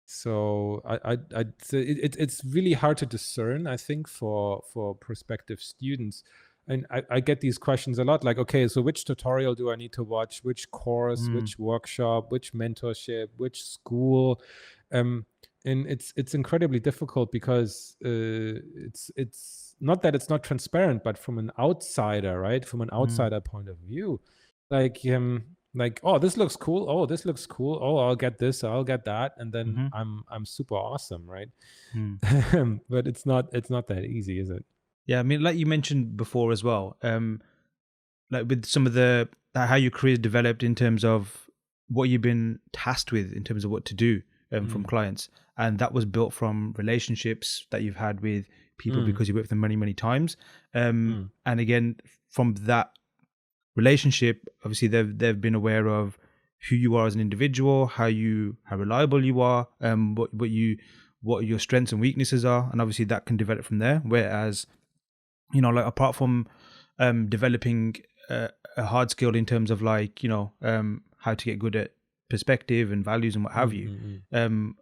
so I'd say it's really hard to discern, I think, for prospective students. And I get these questions a lot, like, okay, so which tutorial do I need to watch? Which course? Mm. Which workshop? Which mentorship? Which school? Um, and it's incredibly difficult because it's not that it's not transparent, but from an outsider, right? From an Mm. outsider point of view, like, oh, this looks cool, oh, this looks cool, oh, I'll get this, I'll get that, and then Mhm. I'm super awesome, right? Mm. But it's not that easy, is it? Yeah, I mean, like you mentioned before as well, like with some of the how your career developed in terms of what you've been tasked with in terms of what to do from Mm, clients, and that was built from relationships that you've had with people mm, because you worked with them many times. mm, And again, from that relationship, obviously they've been aware of who you are as an individual, how reliable you are, what your strengths and weaknesses are, and obviously that can develop from there. Whereas, like apart from developing a hard skill in terms of like how to get good at perspective and values and what have mm, you, mm, um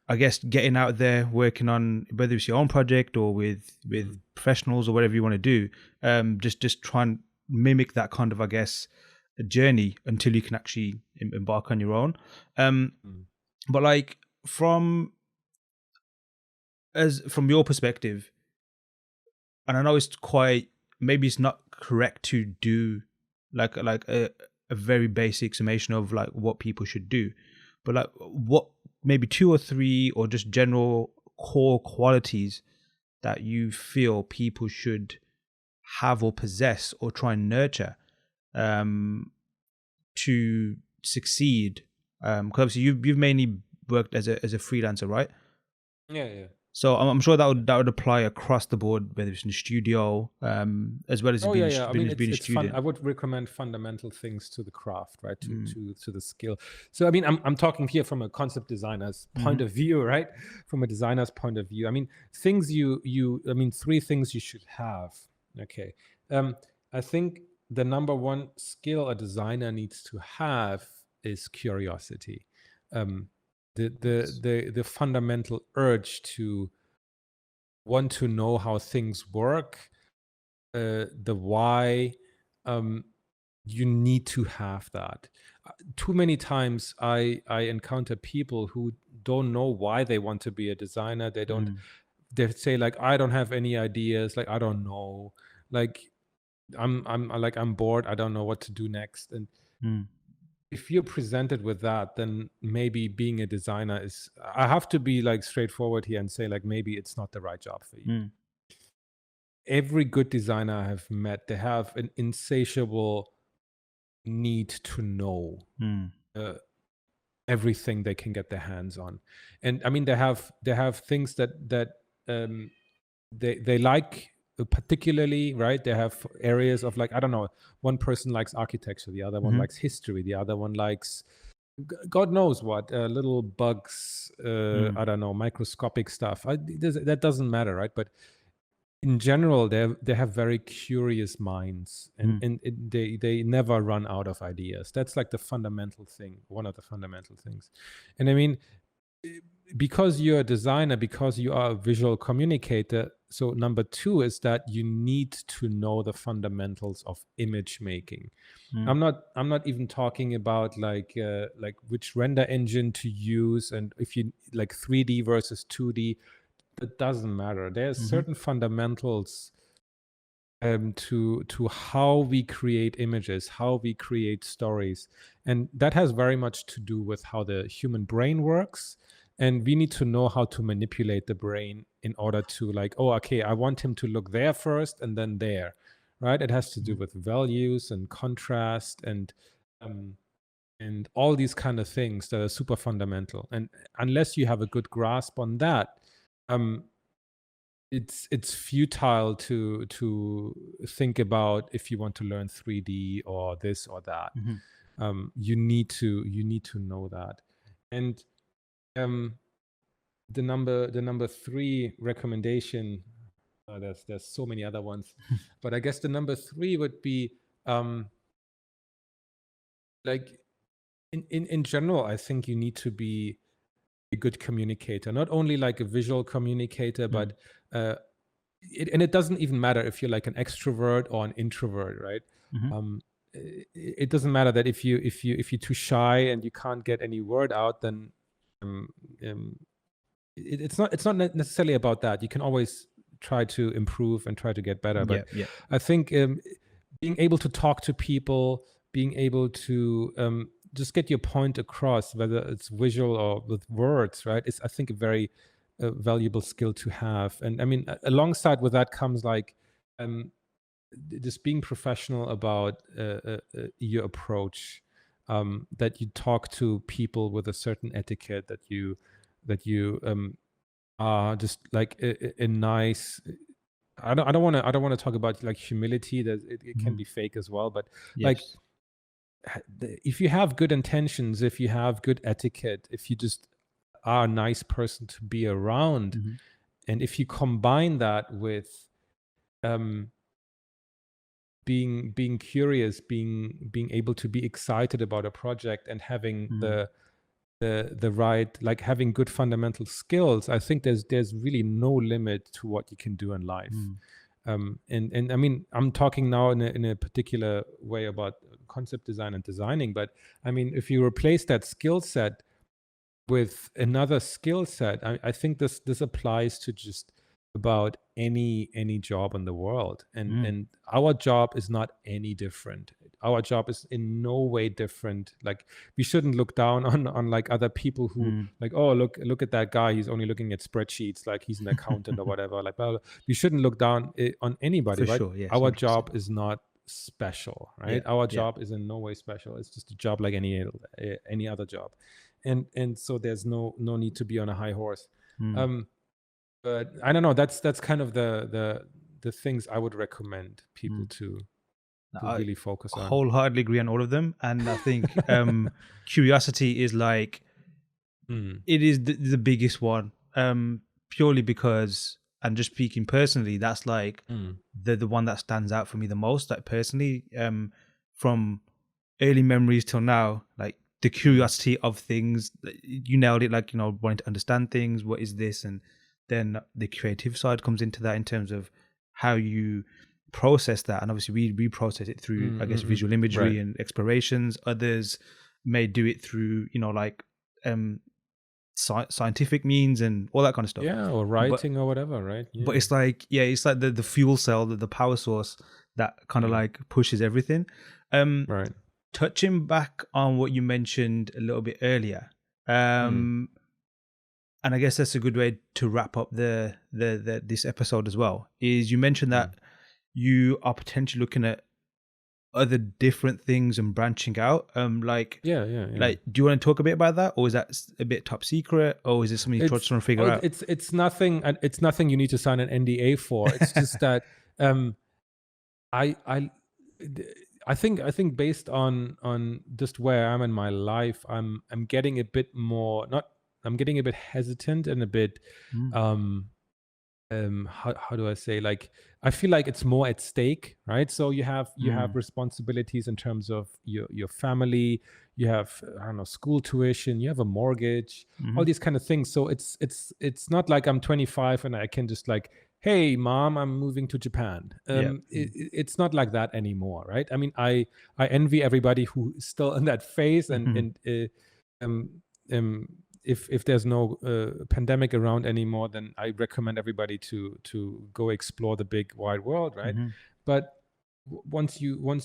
I guess getting out there, working on whether it's your own project or with mm, professionals or whatever you want to do, just try and mimic that kind of, I guess, a journey until you can actually embark on your own. Um, mm, but like from your perspective, and I know it's quite, maybe it's not correct to do like a very basic summation of like what people should do, but like what maybe two or three or just general core qualities that you feel people should have or possess or try and nurture um, to succeed. Because obviously you've mainly worked as a freelancer, right? yeah, yeah. So I'm sure that would apply across the board, whether it's in the studio, as well as Oh yeah, yeah. I mean, being a it's fun. student. I would recommend fundamental things to the craft, right? To Mm. to the skill. So I mean, I'm talking here from a concept designer's point Mm-hmm. of view, right? From a designer's point of view. I mean, things I mean, three things you should have. Okay. Um, I think the number one skill a designer needs to have is curiosity. Um, the fundamental urge to want to know how things work, the why. um, you need to have that. Too many times I encounter people who don't know why they want to be a designer. Mm. They say like, I don't have any ideas, like I don't know, like I'm bored, I don't know what to do next. And Mm. if you're presented with that, then maybe being a designer is, I have to be like straightforward here and say like, maybe it's not the right job for you. Mm. Every good designer I have met, they have an insatiable need to know Mm. uh, everything they can get their hands on. And I mean, they have things that um, they like particularly, right? They have areas of like, I don't know, one person likes architecture, the other one Mm-hmm. likes history, the other one likes God knows what, little bugs, Mm. I don't know, microscopic stuff. That doesn't matter, right? But in general, they have very curious minds, and Mm. they never run out of ideas. That's like the fundamental thing, one of the fundamental things. And I mean, eh, because you're a designer, because you are a visual communicator, so number two is that you need to know the fundamentals of image making. Mm. I'm not even talking about like which render engine to use, and if you like 3D versus 2D. That doesn't matter. There's Mm-hmm. certain fundamentals to how we create images, how we create stories, and that has very much to do with how the human brain works. And we need to know how to manipulate the brain in order to like, oh, okay, I want him to look there first and then there, right? It has to do with values and contrast um, and all these kind of things that are super fundamental. And unless you have a good grasp on that, um, it's futile to think about if you want to learn 3D or this or that. Mm-hmm. You need to know that. And um, the number three recommendation. There's so many other ones, but I guess the number three would be um, like in general. I think you need to be a good communicator, not only like a visual communicator, Mm. but and it doesn't even matter if you're like an extrovert or an introvert, right? Mm-hmm. It doesn't matter that if you're too shy and you can't get any word out, then um, um, it's not necessarily about that. You can always try to improve and try to get better. Yeah. But Yeah. I think being able to talk to people, being able to just get your point across, whether it's visual or with words, right, is I think a very valuable skill to have. And I mean, alongside with that comes like just being professional about your approach, that you talk to people with a certain etiquette, that you are just like a nice. I don't want to talk about like humility. That it can Mhm. be fake as well, but like Yes. if you have good intentions, if you have good etiquette, if you just are a nice person to be around, Mhm. and if you combine that with um, being curious, being able to be excited about a project, and having Mm. the right, like having good fundamental skills, I think there's really no limit to what you can do in life. Mm. And I mean, I'm talking now in a particular way about concept design and designing, but I mean, if you replace that skill set with another skill set, I think this applies to just about any job in the world, Mm. and our job is not any different. Our job is in no way different. Like, we shouldn't look down on like other people who, Mm. like, oh, look at that guy, he's only looking at spreadsheets, like he's an accountant or whatever, like, well, we shouldn't look down on anybody, For right? sure. Yes. Our 100%. job is not special, Yeah. right? Our Yeah. job is in no way special. It's just a job like any other job, and so there's no need to be on a high horse. Mm. um but I don't know, that's kind of the things I would recommend people Mm. to I really focus on. wholeheartedly agree on all of them, and I think curiosity is like Mm, it is the biggest one. Purely because, and just speaking personally, that's like mm, the one that stands out for me the most. Like personally, from early memories till now, like the mm, curiosity of things. You nailed it. Like, wanting to understand things. What is this? And then the creative side comes into that in terms of how you process that. And obviously, we process it through, mm, I guess, mm, mm. visual Right. imagery and explorations. Others may do it through, like um scientific means and all that kind of stuff. Yeah, or But writing or whatever, right? Yeah. it's like, yeah, it's like the fuel cell, the power source that kind of Mm, like pushes everything. Um, right. touching back on what you mentioned a little bit earlier, Mm, and I guess that's a good way to wrap up the this episode as well. Is you mentioned mm. that you are potentially looking at other different things and branching out. Yeah, yeah, yeah. Like, do you want to talk a bit about that, or is that a bit top secret, or is it something you're It's trying to figure out? it's nothing. It's nothing you need to sign an NDA for. It's just that um I I I think based on just where I am in my life, I'm getting a bit more, not, I'm getting a bit hesitant and a bit Mm. um how do I say, like, I feel like it's more at stake, right? So you have Mm. responsibilities in terms of your family, you have, I don't know, school tuition, you have a mortgage, all Hmm. these kind of things. So it's not like I'm 25 and I can just like, hey mom, I'm moving to Japan. Yeah. It's not like that anymore, right? I mean, I envy everybody who is still in that phase, Hmm. and um um if there's no pandemic around anymore, then I recommend everybody to go explore the big wide world, right? Hmm. But once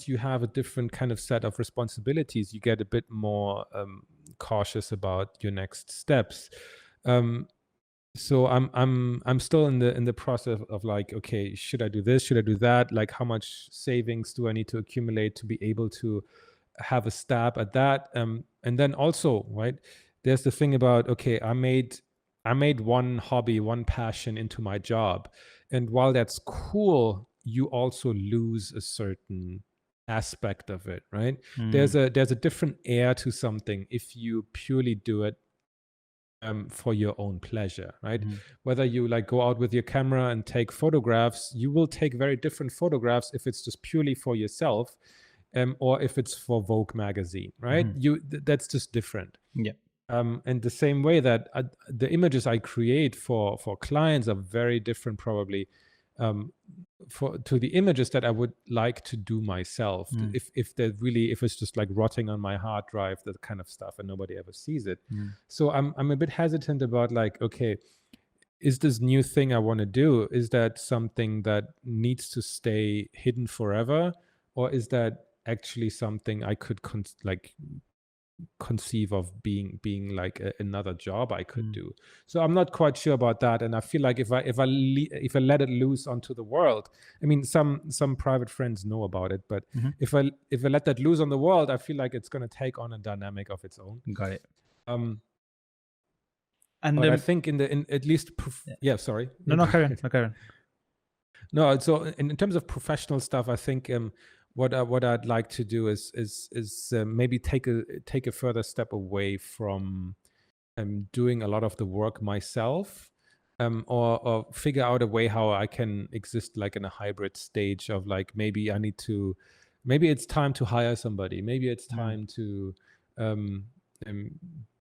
you have a different kind of set of responsibilities, you get a bit more cautious about your next steps. Um, so I'm still in the process of like, okay, should I do this? Should I do that? Like, how much savings do I need to accumulate to be able to have a stab at that? And then also, right, there's the thing about, okay, I made one hobby, one passion into my job, and while that's cool, you also lose a certain aspect of it, right? Mm. There's a different air to something if you purely do it for your own pleasure, right? Mhm. Whether you like go out with your camera and take photographs, you will take very different photographs if it's just purely for yourself, or if it's for Vogue magazine, right? Mhm. That's just different. Yeah. And the same way that the images I create for clients are very different, probably, um, for to the images that I would like to do myself. Mm. If it's just like rotting on my hard drive, that kind of stuff, and nobody ever sees it. Mm. So I'm a bit hesitant about, like, okay, is this new thing I want to do, is that something that needs to stay hidden forever, or is that actually something I could like conceive of being like another job I could do. So I'm not quite sure about that, and I feel like if I let it loose onto the world, I mean, some private friends know about it, but if I let that loose on the world, I feel like it's going to take on a dynamic of its own. Got it. Um, And but I think in at least sorry. no, carry on. No, so in terms of professional stuff, I think what I'd like to do is maybe take a further step away from doing a lot of the work myself, or figure out a way how I can exist like in a hybrid stage of like maybe it's time to hire somebody, maybe it's time to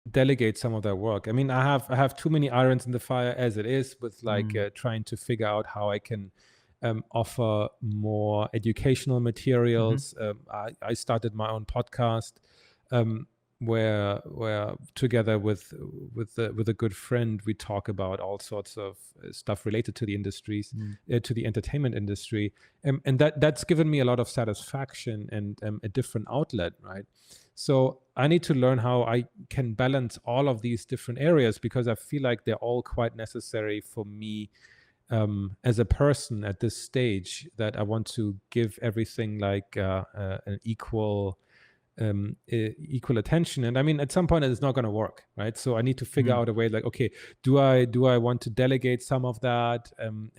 delegate some of their work. I mean, I have too many irons in the fire as it is with like trying to figure out how I can offer more educational materials. I started my own podcast where together with a good friend we talk about all sorts of stuff related to the industries, to the entertainment industry, and that's given me a lot of satisfaction and a different outlet, right? So I need to learn how I can balance all of these different areas, because I feel like they're all quite necessary for me as a person at this stage, that I want to give everything like an equal attention. And I mean, at some point it's not going to work, right? So I need to figure out a way like, okay, do I want to delegate some of that, and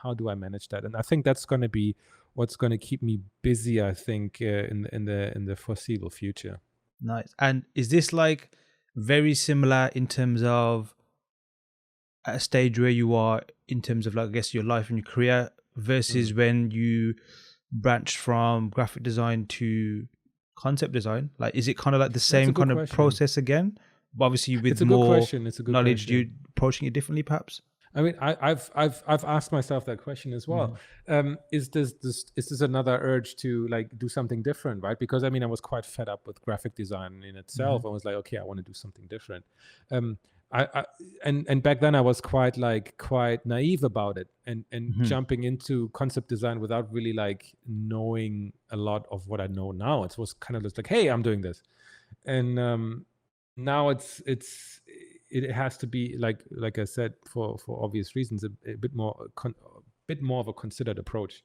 how do I manage that? And I think that's going to be what's going to keep me busy, I think, in the foreseeable future. Nice. And is this like very similar in terms of at a stage where you are in terms of like, I guess, your life and your career versus when you branched from graphic design to concept design? Like, is it kind of like the same kind of process again, but obviously with more knowledge, you approaching it differently perhaps? I mean, I've asked myself that question as well. Is this another urge to like do something different, right? Because I mean, I was quite fed up with graphic design in itself. I was like, okay, I want to do something different. And back then I was quite naive about it, and jumping into concept design without really like knowing a lot of what I know now. It was kind of just like, hey, I'm doing this, and now it has to be like I said, for obvious reasons, a bit more of a considered approach.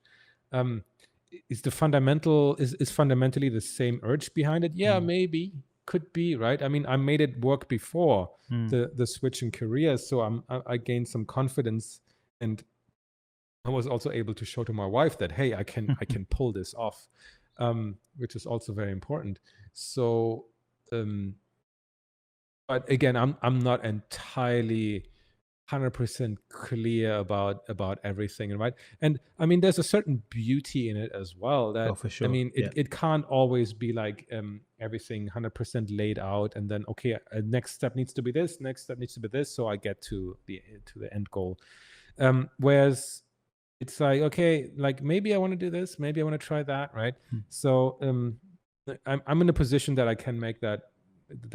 Is fundamentally the same urge behind it? Yeah, maybe. Could be, right? I mean, I made it work before the switch in careers, so I gained some confidence, and I was also able to show to my wife that, hey, I can pull this off, which is also very important. So, but again, I'm not entirely 100% clear about everything, right? And I mean, there's a certain beauty in it as well. That for sure. I mean, it can't always be like everything 100% laid out, and then okay, next step needs to be this, next step needs to be this, so I get to the end goal. Whereas it's like, okay, like maybe I want to do this, maybe I want to try that, right? So I'm in a position that I can make that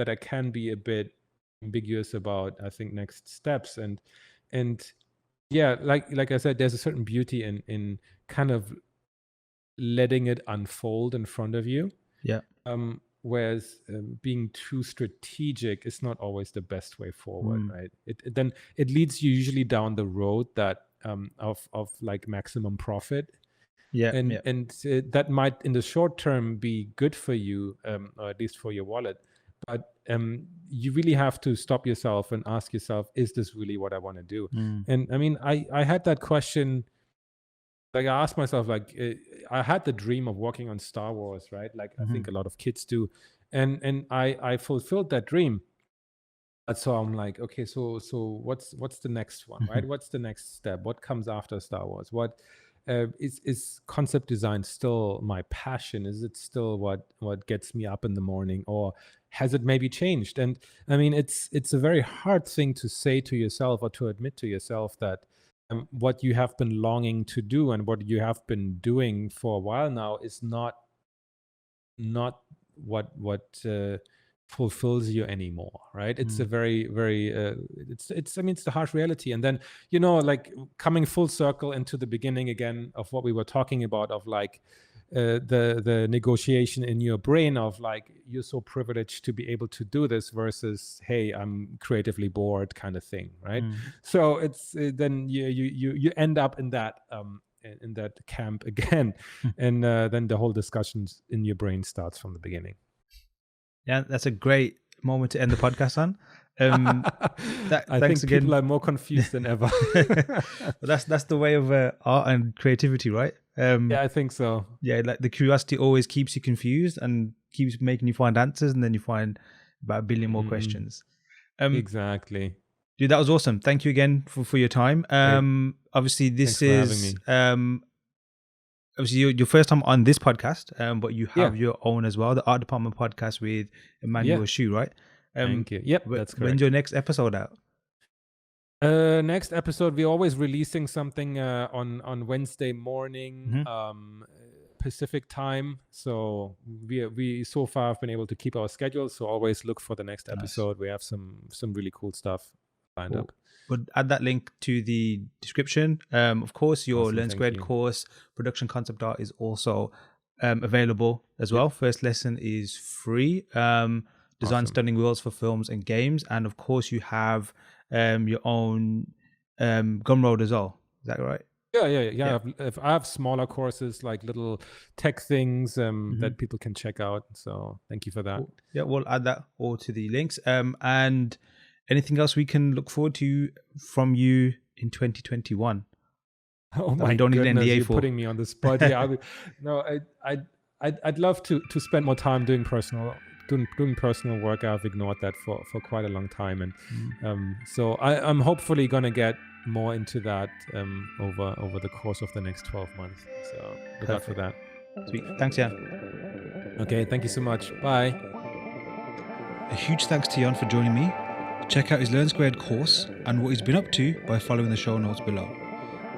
I can be a bit ambiguous about, I think, next steps, and yeah, like I said, there's a certain beauty in kind of letting it unfold in front of you. Whereas being too strategic is not always the best way forward, right? It leads you usually down the road that of like maximum profit. And that might in the short term be good for you, or at least for your wallet. But you really have to stop yourself and ask yourself, is this really what I want to do? And I mean, I had that question. Like I asked myself, like I had the dream of working on Star Wars, right? Like I think a lot of kids do, and I fulfilled that dream. So I'm like, okay, so what's the next one, right? What's the next step? What comes after Star Wars? What is concept design still my passion? Is it still what gets me up in the morning, or has it maybe changed? And I mean, it's a very hard thing to say to yourself, or to admit to yourself that what you have been longing to do and what you have been doing for a while now is not what fulfills you anymore, right? It's a very it's I mean, it's the harsh reality. And then, like coming full circle into the beginning again of what we were talking about, of like the negotiation in your brain of like, you're so privileged to be able to do this versus, hey, I'm creatively bored kind of thing, right? So it's then you end up in that camp again, and then the whole discussion in your brain starts from the beginning. Yeah, that's a great moment to end the podcast on. I think again. People are more confused than ever. That's the way of art and creativity, right? Yeah, I think so. Yeah, like the curiosity always keeps you confused and keeps making you find answers, and then you find about a billion more questions. Exactly. Dude, that was awesome. Thank you again for your time. Obviously, this is obviously your first time on this podcast, but you have your own as well, the Art Department podcast with Emmanuel Shu, right? Thank you. Yep, that's correct. When's your next episode out? Next episode, we're always releasing something on Wednesday morning, Pacific time. So we so far have been able to keep our schedule. So always look for the next episode. We have some really cool stuff lined up. But add that link to the description. Of course, your Learn Squared course, Production Concept Art, is also available as well. First lesson is free. Design stunning worlds for films and games, and of course, you have your own Gumroad as well. Is that right? Yeah. I have smaller courses, like little tech things that people can check out. So thank you for that. Cool. Yeah, we'll add that all to the links. And anything else we can look forward to from you in 2021? Oh my goodness, you're putting me on the spot. Yeah, I'd love to spend more time doing personal work. I've ignored that for quite a long time, and so I'm hopefully gonna get more into that over the course of the next 12 months. So good luck for that. Sweet. Thanks, Jan. Okay, thank you so much. Bye. A huge thanks to Jan for joining me. Check out his Learn Squared course and what he's been up to by following the show notes below.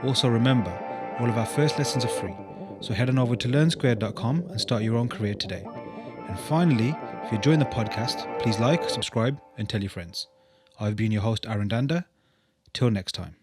Also remember, all of our first lessons are free, so head on over to learnsquared.com and start your own career today. And finally, if you're enjoying the podcast, please like, subscribe, and tell your friends. I've been your host, Dhanda. Till next time.